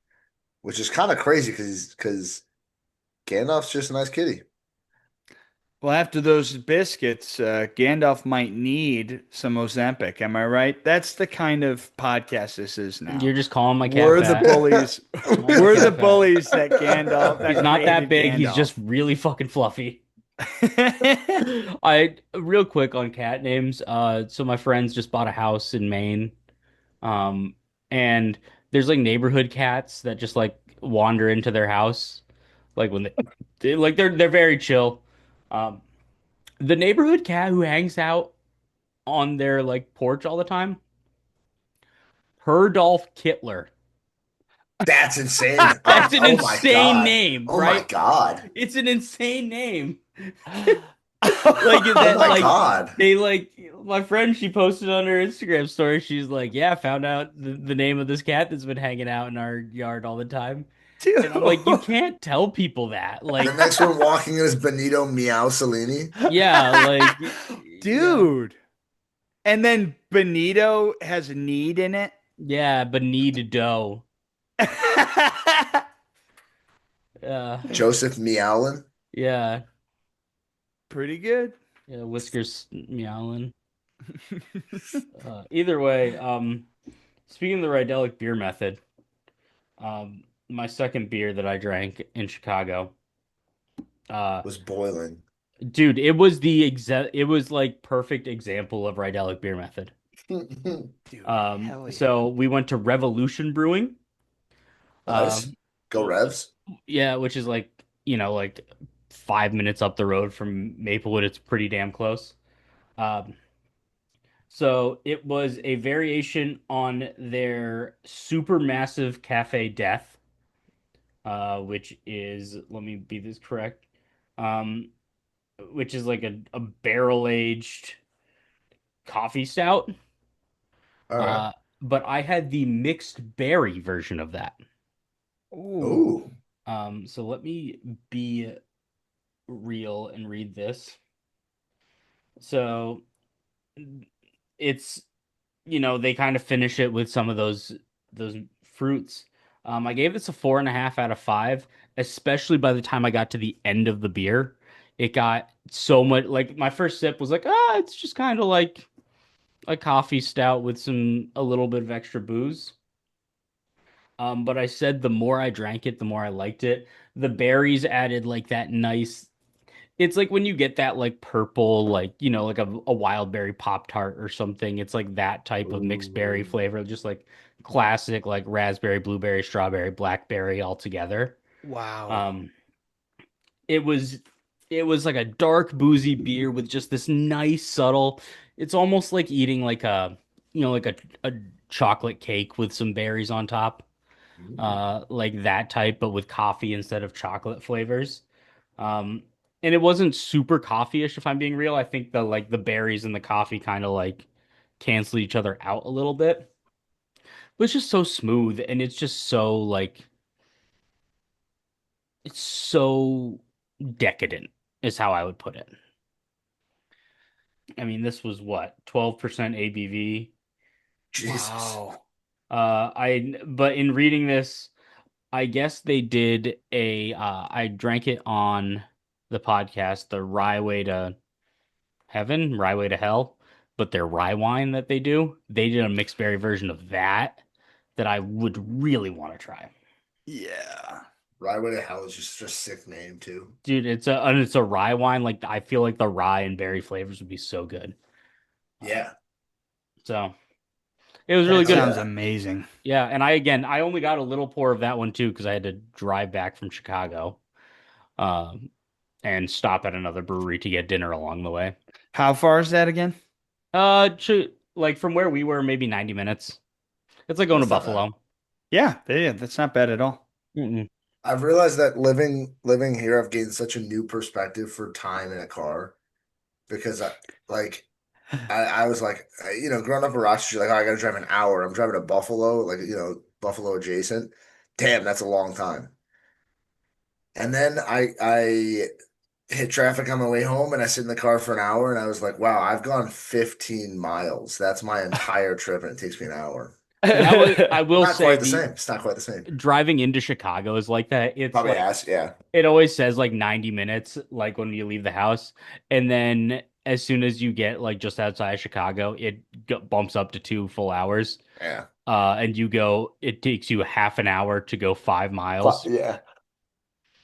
which is kind of crazy because Gandalf's just a nice kitty. Well, after those biscuits, Gandalf might need some Ozempic. Am I right? That's the kind of podcast this is now. You're just calling my cat We're the fat. bullies. Calling my We're the cat fat. bullies that Gandalf He's that not that created big. He's Gandalf. just really fucking fluffy. I real quick on cat names. So my friends just bought a house in Maine. Um, and there's like neighborhood cats that just like wander into their house, like when they like they're very chill. Um, The neighborhood cat who hangs out on their like porch all the time, Herdolf Kittler. That's insane. That's an Oh my insane God. name, Oh my right? God. It's an insane name. Like Oh that, my like God. they like my friend, she posted on her Instagram story. She's like, "Yeah, found out the name of this cat that's been hanging out in our yard all the time." Dude. And I'm like, you can't tell people that. The Like, next one walking in is Benito Meow Cellini. yeah, like, yeah, Dude. And then Benito has need in it. yeah, but need dough. Joseph Meowlin Yeah, Pretty good. yeah, whiskers meowing. Either way, speaking of the Rydelic beer method, my second beer that I drank in Chicago, uh, was boiling. dude, it was the exact, it was like perfect example of Rydelic beer method. Dude, hell yeah. So we went to Revolution Brewing, Nice. um, Go Revs. yeah, which is like, like 5 minutes up the road from Maplewood. It's pretty damn close. Um, so it was a variation on their supermassive Cafe Death, which is, let me be this correct, um, which is like a barrel aged coffee stout. All right. Uh, but I had the mixed berry version of that. Ooh. Ooh. So let me be real and read this. So it's, they kind of finish it with some of those fruits. I gave this a 4.5 out of 5, especially by the time I got to the end of the beer. It got so much, like my first sip was like, it's just kind of like a coffee stout with a little bit of extra booze. But I said the more I drank it, the more I liked it. The berries added like that nice. It's like when you get that like purple, like like a wild berry pop tart or something. It's like that type of mixed berry Ooh. flavor, just like classic like raspberry, blueberry, strawberry, blackberry all together. Wow. Um, it was it was like a dark boozy beer with just this nice subtle. It's almost like eating like a chocolate cake with some berries on top, Mm. like that type, but with coffee instead of chocolate flavors. Um, and it wasn't super coffee-ish, if I'm being real. I think the berries and the coffee kind of like cancel each other out a little bit. But it's just so smooth, and it's just so like it's so decadent, is how I would put it. I mean, this was what, 12% ABV. Jesus. Wow. But in reading this, I guess they did I drank it on the podcast, the Rye Way to Heaven, Rye Way to Hell, but their rye wine that they did a mixed berry version of that I would really want to try. Yeah. Right Way to Hell is just a sick name too. Dude, it's a rye wine. Like I feel like the rye and berry flavors would be so good. Uh, Yeah. so it was really That Hell good. sounds yeah. amazing. Yeah, and I only got a little pour of that one too because I had to drive back from Chicago, um, and stop at another brewery to get dinner along the way. How far is that again? Like from where we were, maybe 90 minutes. It's like going to That's not bad. Buffalo. Yeah, that's not bad at all. Mm-mm. I've realized that living here, I've gained such a new perspective for time in a car because like I was like, growing up in Rochester, you're like, oh, I got to drive an hour. I'm driving to Buffalo, like, Buffalo adjacent. Damn, that's a long time. And then I hit traffic on my way home and I sit in the car for an hour and I was like, wow, I've gone 15 miles. That's my entire trip and it takes me an hour. I will Not say quite the the same. It's not quite the same. driving into Chicago is like that. It's Probably like ass, yeah. it always says like 90 minutes, like when you leave the house, and then as soon as you get like just outside of Chicago, it bumps up to 2 full hours. Yeah. And it takes you half an hour to go 5 miles. Yeah.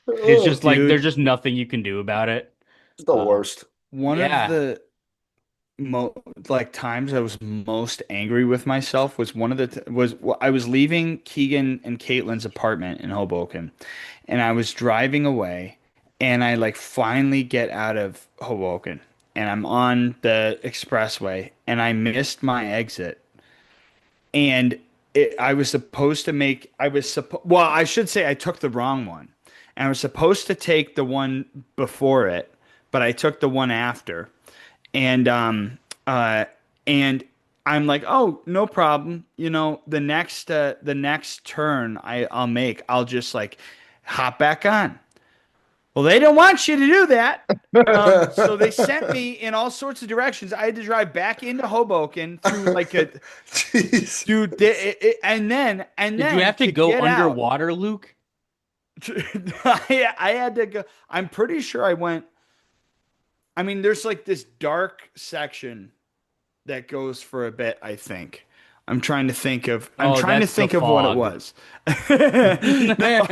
It's Oh, just like there's Dude, just nothing you can do about it. it's the Uh, worst. one of yeah. the mo like times I was most angry with myself was one of the t was I was leaving Keegan and Caitlin's apartment in Hoboken, and I was driving away, and I like finally get out of Hoboken, and I'm on the expressway and I missed my exit. And I was supposed to make, well, I should say I took the wrong one. And I was supposed to take the one before it, but I took the one after. And uh and I'm like, "Oh, no problem. The next turn I'll make, I'll just like hop back on." Well, they didn't want you to do that. So they sent me in all sorts of directions. I had to drive back into Hoboken through like a dude, Jesus. and Did you then have to to go get out, underwater, Luke? I had to go. I'm pretty sure I went. I mean, there's like this dark section that goes for a bit, I think. I'm Oh, trying to that's the think of what it fog. was. No,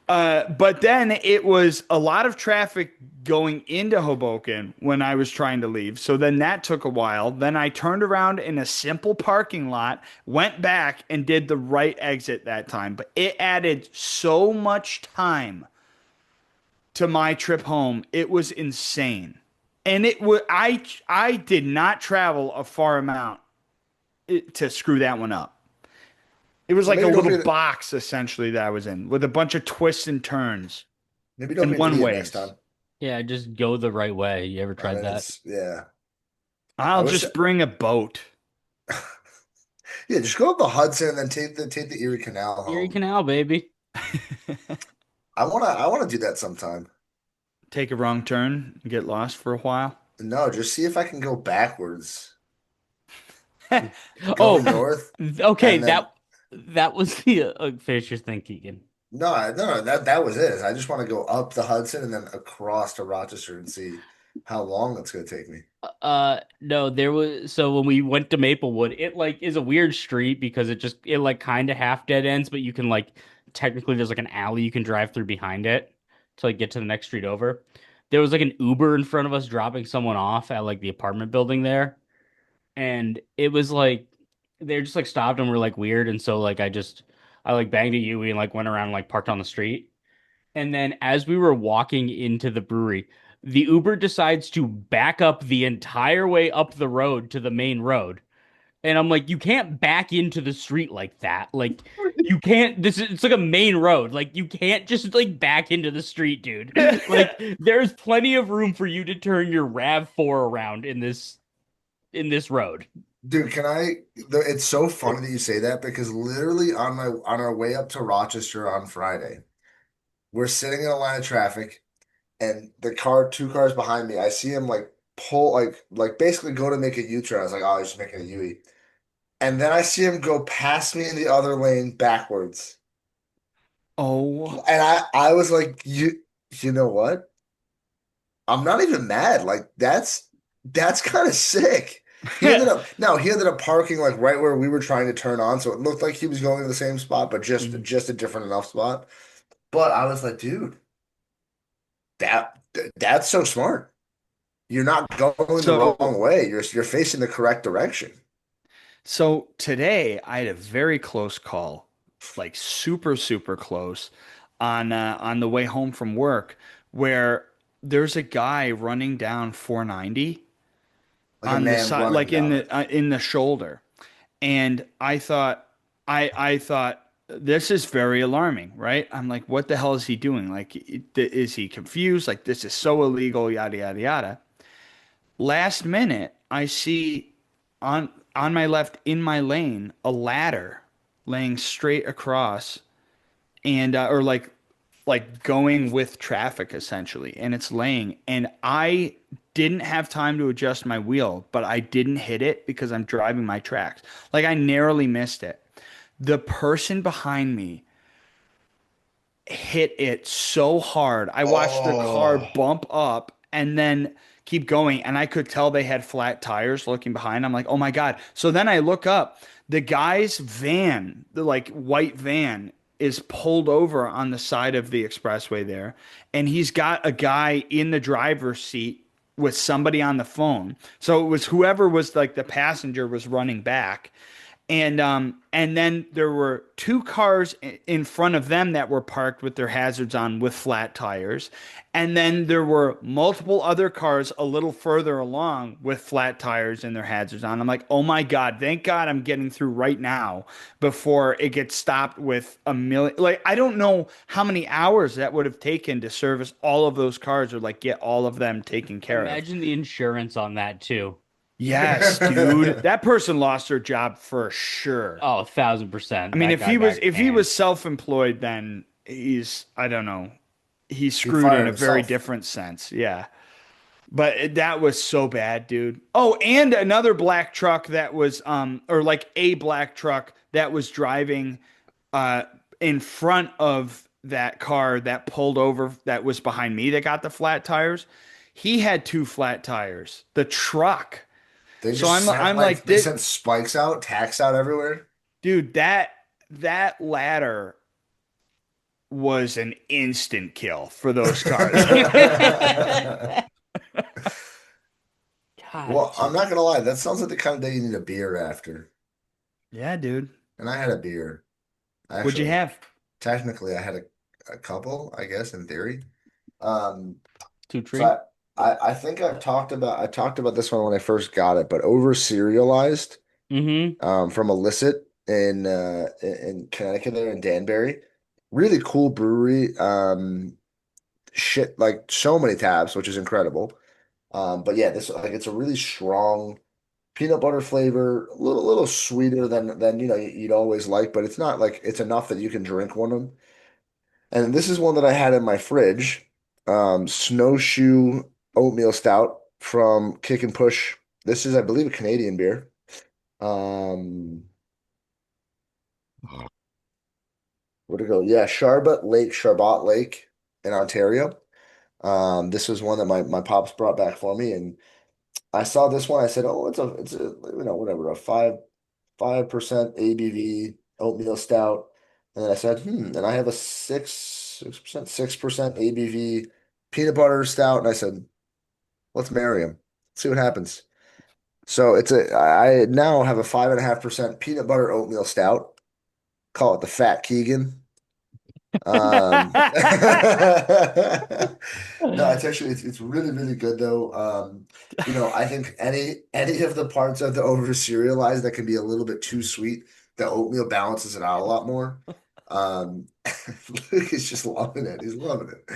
but then it was a lot of traffic going into Hoboken when I was trying to leave. So then that took a while. Then I turned around in a simple parking lot, went back and did the right exit that time. But it added so much time to my trip home. It was insane. And I did not travel a far amount to screw that one up. It was like a Maybe don't little be box essentially that I was in with a bunch of twists and turns maybe don't and be an one idiot next ways. time. Yeah, just go the right way. You ever I tried mean, that? it's yeah. I I'll wish. just bring a boat. Yeah, just go up the Hudson and then take the Erie Canal Erie home. Canal, baby. I wanna do that sometime. Take a wrong turn and get lost for a while. No, just see if I can go backwards. Go Oh, north okay. and then That was the finish your thinking. no, that was it. I just want to go up the Hudson and then across to Rochester and see how long that's gonna take me. No, there was so when we went to Maplewood, it like is a weird street because it like kind of half dead ends, but you can like technically there's like an alley you can drive through behind it to like get to the next street over. There was like an Uber in front of us dropping someone off at like the apartment building there, and it was like they just like stopped and were like weird, and so like I like banged a Yui and like went around and like parked on the street. And then as we were walking into the brewery, the Uber decides to back up the entire way up the road to the main road. And I'm like, you can't back into the street like that. Like you can't it's like a main road. Like you can't just like back into the street, dude. Like there's plenty of room for you to turn your RAV4 around in this road. Dude, it's so funny that you say that because literally on our way up to Rochester on Friday, we're sitting in a line of traffic and two cars behind me, I see him like pull like basically go to make a U-turn. I was like, oh, he's just making a U-turn. And then I see him go past me in the other lane backwards. Oh, And I was like, you know what? I'm not even mad. Like that's kind of sick. He ended up parking like right where we were trying to turn on, so it looked like he was going to the same spot, but just Mhm. just a different enough spot. But I was like, dude, that that's so smart. You're not going the So wrong way. You're facing the correct direction. so today I had a very close call, like super super close on the way home from work where there's a guy running down 490 Like a on the man side, running like down it. in the shoulder. And I thought this is very alarming, right? I'm like, what the hell is he doing? Like, is he confused? Like, this is so illegal, yada yada yada. Last minute, I see on my left in my lane a ladder laying straight across and or like going with traffic essentially, and it's laying, and I didn't have time to adjust my wheel, but I didn't hit it because I'm driving my tracks. Like I narrowly missed it. The person behind me hit it so hard. I watched their car Oh, bump up and then keep going. And I could tell they had flat tires looking behind. I'm like, oh my God. So then I look up. The guy's van, the like white van, is pulled over on the side of the expressway there. And he's got a guy in the driver's seat with somebody on the phone. So it was whoever was like the passenger was running back. And then there were two cars in front of them that were parked with their hazards on with flat tires. And then there were multiple other cars a little further along with flat tires and their hazards on. I'm like, oh my God, thank God I'm getting through right now before it gets stopped with a million. Like, I don't know how many hours that would have taken to service all of those cars or like get all of them taken care of. Imagine the insurance on that too. Yes, dude. That person lost their job for sure. Oh, I 1,000%. mean, That guy got if he canned. was self-employed, then he's I don't know. He's He screwed in fired a very himself. different sense. Yeah. But that was so bad, dude. Oh, and another black truck that was or like a black truck that was driving uh in front of that car that pulled over that was behind me that got the flat tires. He had two flat tires. The truck. They So just sent I'm like like, they sent spikes out, tacks out everywhere. dude, that ladder was an instant kill for those cars. God, Well, I'm not gonna lie, that sounds like the kind of day you need a beer after. Yeah, dude. And I had a beer. What'd you Actually, have? technically I had a couple, I guess, in theory. Um, two so tree. I think I talked about this one when I first got it, but over serialized Mm-hmm. from Illicit in Connecticut there in Danbury. Really cool brewery. Shit, like so many tabs, which is incredible. But yeah, this like it's a really strong peanut butter flavor, a little sweeter than you'd always like, but it's not like it's enough that you can drink one of them. And this is one that I had in my fridge, Snowshoe Oatmeal Stout from Kick and Push. This is, I believe, a Canadian beer. Um, where'd it go? Yeah, Charbot Lake in Ontario. This was one that my pops brought back for me, and I saw this one. I said, "Oh, it's a whatever, a 5% ABV oatmeal stout." And then I said, "Hmm." And I have a 6% ABV peanut butter stout, and I said, "Let's marry them. See what happens." So I now have a 5.5% peanut butter oatmeal stout. Call it the Fat Keegan. No, it's actually it's really really good though. I think any of the parts of the over serialized that can be a little bit too sweet, the oatmeal balances it out a lot more. Luke is just loving it. He's loving it.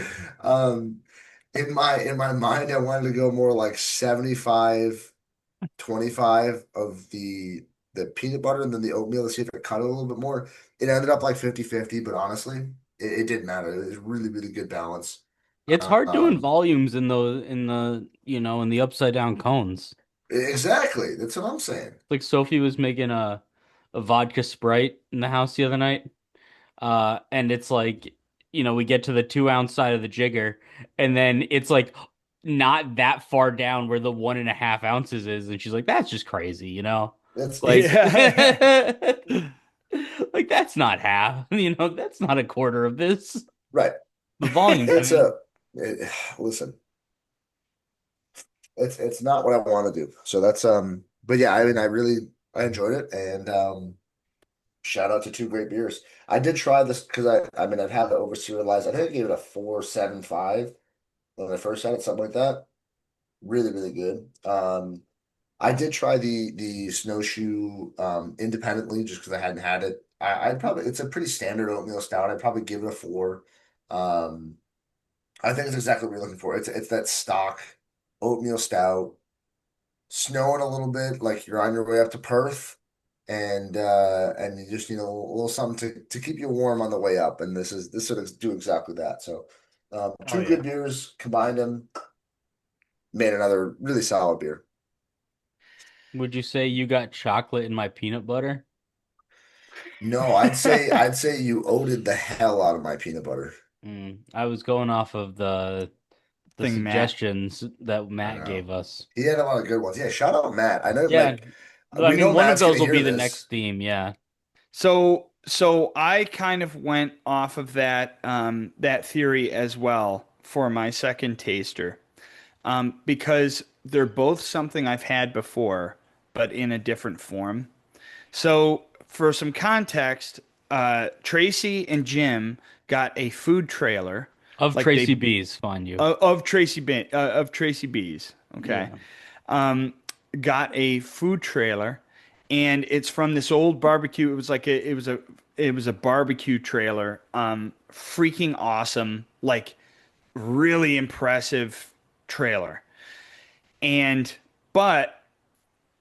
In my mind, I wanted to go more like 75-25 of the peanut butter and then the oatmeal to see if it cut it a little bit more. It ended up like 50-50, but honestly, it didn't matter. It was really, really good balance. It's hard doing Um, volumes in the upside down cones. exactly. That's what I'm saying. Like Sophie was making a vodka Sprite in the house the other night. And it's like, we get to the 2 ounce side of the jigger, and then it's like not that far down where the 1.5 ounces is, and she's like, "That's just crazy." That's Like, it's Yeah. like that's not half, that's not a quarter of this. right. The volumes, I It's mean, listen, it's not what I want to do. So that's but yeah, I mean I enjoyed it and shout out to two great beers. I did try this because I mean I've had the over serialized. I think I gave it a 4.75 when I first had it, something like that. Really, really good. I did try the snowshoe independently just because I hadn't had it. I'd probably it's a pretty standard oatmeal stout. I'd probably give it a 4. Um, I think it's exactly what you're looking for. It's that stock oatmeal stout, snowing a little bit, like you're on your way up to Perth, and you just need a little something to keep you warm on the way up. And this sort of do exactly that. So, Oh two good yeah. beers, combined them, made another really solid beer. would you say you got chocolate in my peanut butter? No, I'd say you owed the hell out of my peanut butter. I was going off of the Thing, Matt. suggestions that I Matt know. gave us. He had a lot of good ones. Yeah, shout out Matt. I know Yeah, like I we mean, know one of Matt's gonna those will hear be the this. next theme. Yeah. So I kind of went off of that theory as well for my second taster. Because they're both something I've had before, but in a different form. So, for some context, Tracy and Jim got a food trailer, Of like Tracy they B's, find you. of Tracy B's. Okay, Yeah. um, got a food trailer, and it's from this old barbecue. It was a barbecue trailer. Freaking awesome, like really impressive trailer. And but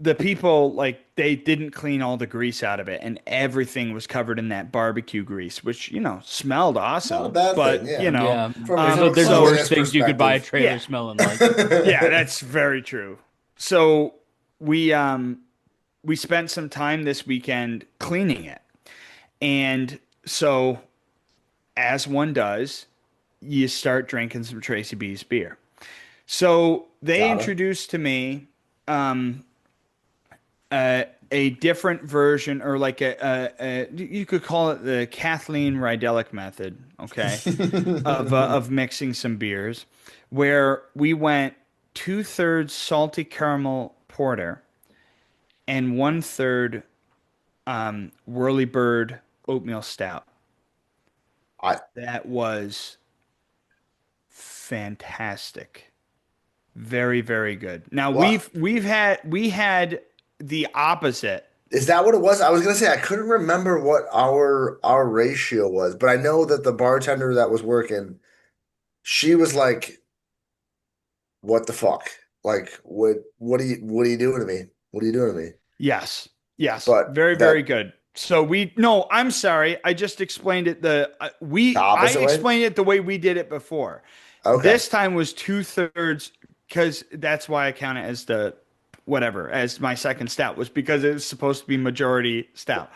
the people like they didn't clean all the grease out of it, and everything was covered in that barbecue grease, which smelled Not a awesome. bad thing, But yeah. Yeah. From a There's worse cleanliness things you could buy a perspective. trailer yeah, smelling like. yeah, that's very true. So we um we spent some time this weekend cleaning it, and so as one does, you start drinking some Tracy B's beer. So they Gotta. introduced to me um, a different version, or like you could call it the Kathleen Rydelic method, okay, of mixing some beers, where we went 2/3 salty caramel porter and 1/3 whirly bird oatmeal stout. I That was fantastic. Very, very good. Now what we had the opposite. is that what it was? I was gonna say I couldn't remember what our ratio was, but I know that the bartender that was working, she was like, "What the fuck? Like, what are you doing to me? What are you doing to me?" Yes. Yes. But Very, very that good. So we no, I'm sorry. I just explained it the I opposite way. explained it the way we did it before. Okay. This time was 2/3, because that's why I count it as the whatever, as my second stout, was because it was supposed to be majority stout.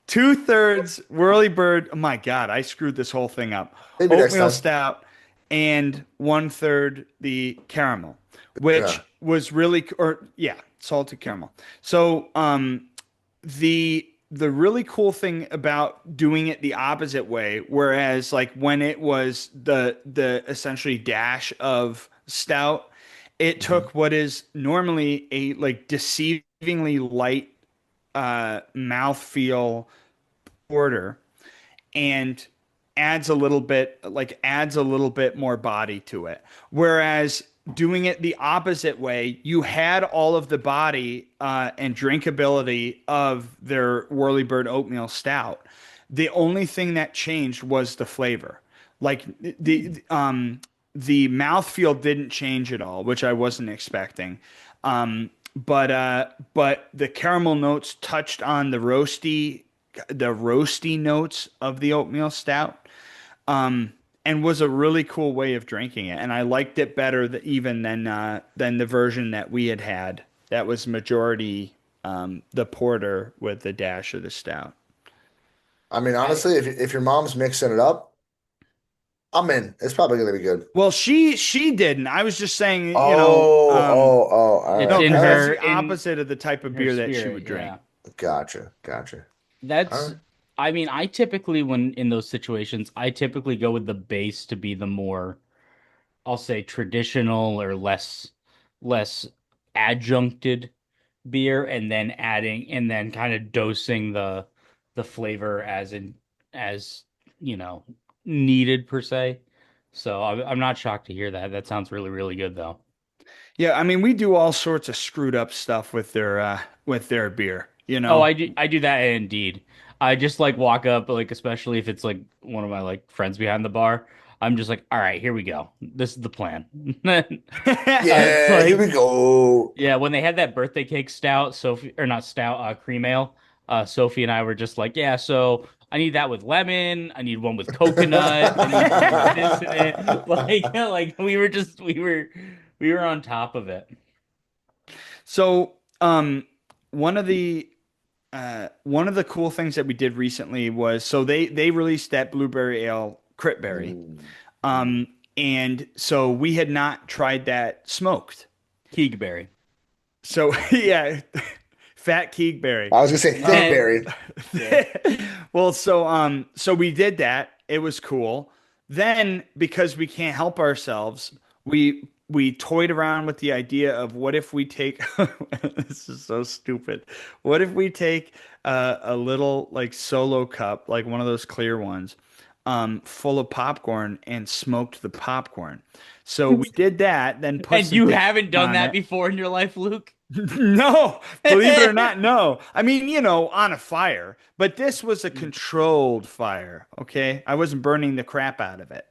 2/3 whirly bird. Oh my God, I screwed this whole thing up. Maybe next Oatmeal time. stout, and 1/3 the caramel, Yeah. which was really, or yeah, salted caramel. So the really cool thing about doing it the opposite way, whereas like when it was the essentially dash of stout, it Mhm. took what is normally a like deceivingly light mouthfeel porter, and adds a little bit more body to it. Whereas doing it the opposite way, you had all of the body and drinkability of their Whirly Bird Oatmeal Stout. The only thing that changed was the flavor. Like the mouthfeel didn't change at all, which I wasn't expecting. But the caramel notes touched on the roasty notes of the oatmeal stout, and was a really cool way of drinking it. And I liked it better even than the version that we had had. That was majority the porter with the dash of the stout. I mean, I honestly, if your mom's mixing it up, I'm in. It's probably gonna be good. Well, she didn't. I was just saying, All It's no, right, in because all that's right. her the in opposite of the type of her beer that she spirit, would drink. yeah. Gotcha, gotcha. All That's right. I mean, I typically when in those situations, I typically go with the base to be the more, I'll say traditional or less adjuncted beer, and then adding and then kind of dosing the flavor as you know needed per se. So I'm not shocked to hear that. That sounds really really good though. Yeah, I mean, we do all sorts of screwed up stuff with their beer, you Oh, know. I do that indeed. I just like walk up, like especially if it's like one of my like friends behind the bar. I'm just like, all right, here we go. This is the plan. It's Yeah, here like, we go. yeah, when they had that birthday cake stout, Sophie, or not stout, cream ale, Sophie and I were just like, yeah, so I need that with lemon. I need one with coconut. I need one with this in it. Like we were on top of it. So, one of the one of the cool things that we did recently was, so they released that blueberry ale Critberry. Mm, mm. Um, and so we had not tried that smoked. Keegberry. So yeah, Fat Keegberry. I was gonna say thick Um, berry. Yeah. well, so we did that. It was cool. Then, because we can't help ourselves, we toyed around with the idea of what if we take this is so stupid. What if we take a little like solo cup, like one of those clear ones, full of popcorn and smoked the popcorn. So we did that, then put And some you Dayton haven't done on that it. before in your life, Luke? No, believe it or not, no. I mean, on a fire, but this was a controlled fire, okay? I wasn't burning the crap out of it.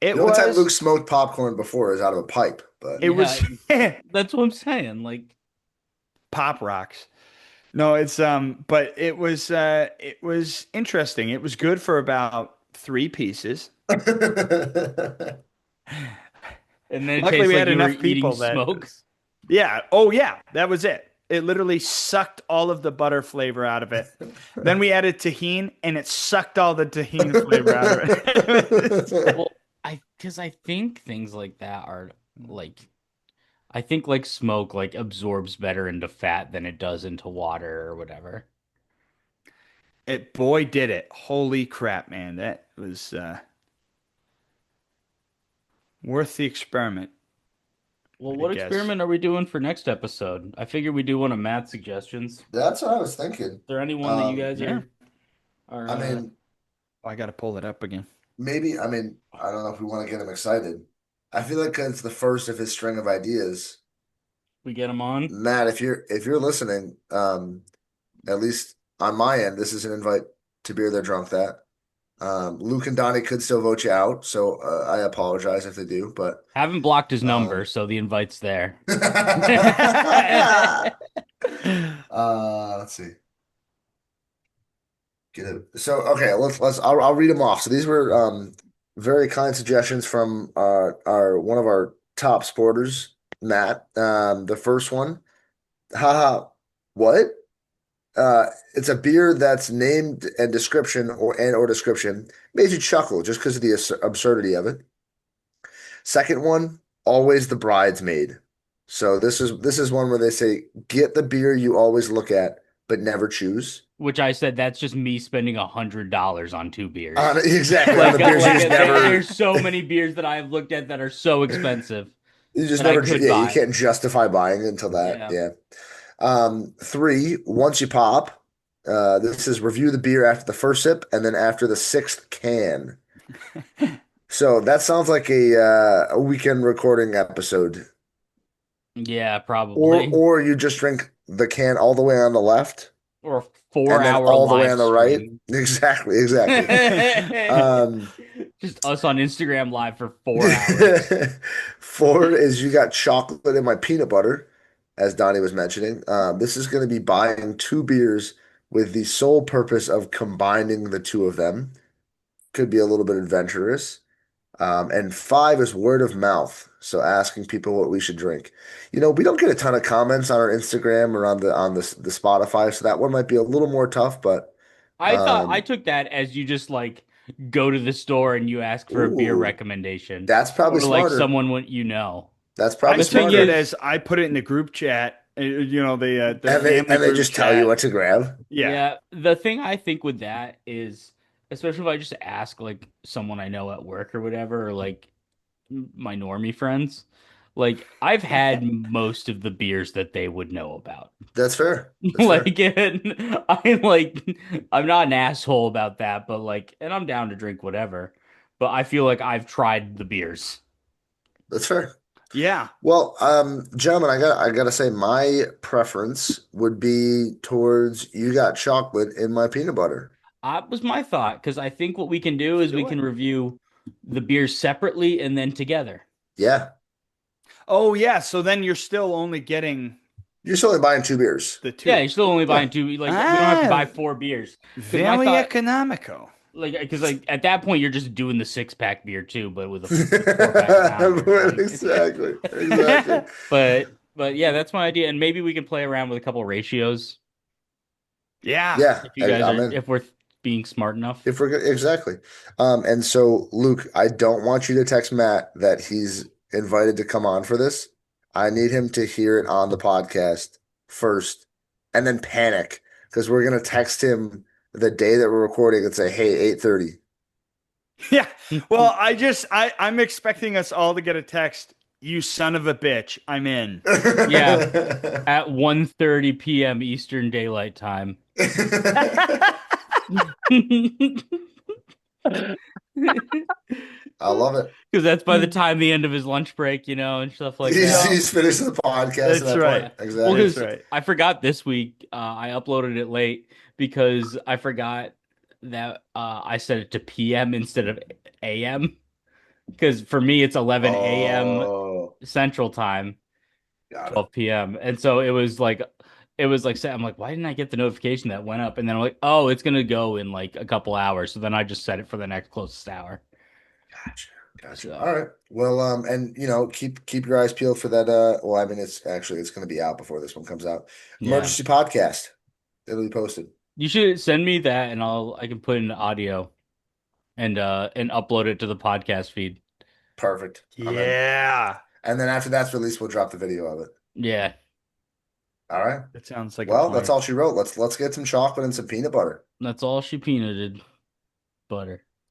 It The only time Luke was smoked popcorn before is out of a pipe, but it Yeah, was that's what I'm saying. Like, Pop Rocks. No, it's but it was interesting. It was good for about three pieces. and then it Luckily, tastes we like had you were enough eating people that smoke. yeah. Oh yeah, that was it. It literally sucked all of the butter flavor out of it. Then we added tahini and it sucked all the tahini flavor out of it. Well, because I think things like that are like, I think like smoke like absorbs better into fat than it does into water or whatever. It boy did it. Holy crap, man. That was worth the experiment, Well, I what guess. experiment are we doing for next episode? I figure we do one of Matt's suggestions. Is That's what I was thinking. there anyone that you Um, guys Yeah. are I mean, I got to pull it up again. maybe, I mean, I don't know if we want to get him excited. I feel like it's the first of his string of ideas. we get them on? Matt, if you're listening, at least on my end, this is an invite to beer they're drunk that. Luke and Donnie could still vote you out, so I apologize if they do, but Haven't blocked his number, um, so the invite's there. let's see. Get it. So okay, I'll read them off. So these were very kind suggestions from our one of our top sporters, Matt. The first one, haha, what? It's a beer that's named and description or description made you chuckle just because of the absurdity of it. Second one, always the bridesmaid. So this is one where they say get the beer you always look at but never choose. Which I said that's just me spending $100 on two On beers. exactly on Like, the beers you just never there's so many beers that I've looked at that are so expensive you just that I never could yeah you buy. can't justify buying until that Yeah. yeah. Three, once you pop, this is review the beer after the first sip and then after the sixth can. So that sounds like a weekend recording episode. Yeah, Or probably. or you just drink the can all the way on the left Or a and then 4 hour all the way live on the right. stream. Exactly, exactly. Um, Just us on Instagram live for 4 hours. four is you got chocolate in my peanut butter, as Donnie was mentioning. This is going to be buying two beers with the sole purpose of combining the two of them. Could be a little bit adventurous. And five is word of mouth. So asking people what we should drink. We don't get a ton of comments on our Instagram or on the Spotify, so that one might be a little more tough, but I um, took that as you just like go to the store and you ask for a beer ooh, recommendation that's probably or like smarter. someone what you know. That's I probably The thing took it smarter. as is, I put it in the group chat, the And they family and they group just tell you chat. what to grab. Yeah. yeah, the thing I think with that is, especially if I just ask like someone I know at work or whatever, or like my normie friends, like I've had most of the beers that they would know about. That's fair. That's fair. Like, and I'm not an asshole about that, but like, and I'm down to drink whatever, but I feel like I've tried the beers. That's fair. Yeah. Well, gentlemen, I gotta say my preference would be towards you got chocolate in my peanut butter. That was my thought, because I think what we can do Let's is we do can it. review the beers separately and then together. Yeah. Oh yeah, so then you're still only getting You're still only buying two beers. the Yeah, two. you're still only Yeah. buying two. Like, we don't have to buy Ah, four beers. Because my very thought, economical. because like at that point you're just doing the 6 pack beer too, but with a 4 pack around it. Like, Exactly. Exactly. but yeah, that's my idea, and maybe we can play around with a couple ratios Yeah. Yeah, if you guys I'm are in. if we're being smart enough. If we're good, exactly. And so Luke, I don't want you to text Matt that he's invited to come on for this. I need him to hear it on the podcast first and then panic because we're gonna text him the day that we're recording and say, "Hey, 8:30." Yeah. Well, I'm expecting us all to get a text. You son of a bitch, I'm in. Yeah, at 1:30 p.m. Eastern Daylight Time. I love it. Because that's by the time the end of his lunch break, and stuff like He's, that. Yeah, he's finished the podcast at that's that point. right. Yeah. Well, Exactly. That's because right. I forgot this week, I uploaded it late because I forgot that I set it to PM instead of AM. Because for me, it's 11 a.m. Oh, Central Time, got it. 12 p.m. And so it was like, I'm like, why didn't I get the notification that went up? And then I'm like, oh, it's gonna go in like a couple hours. So then I just set it for the next closest hour. Gotcha. Gotcha. So All right. Well, and keep your eyes peeled for that. Well, I mean, it's going to be out before this one comes out. yeah, Emergency podcast. It'll be posted. you should send me that, and I can put in audio and upload it to the podcast feed. Perfect. I'm in. Yeah. And then after that's released, we'll drop the video of it. Yeah, All right. That sounds like a Well, that's plan. all she wrote. Let's get some chocolate and some peanut butter. that's all she peanutted butter.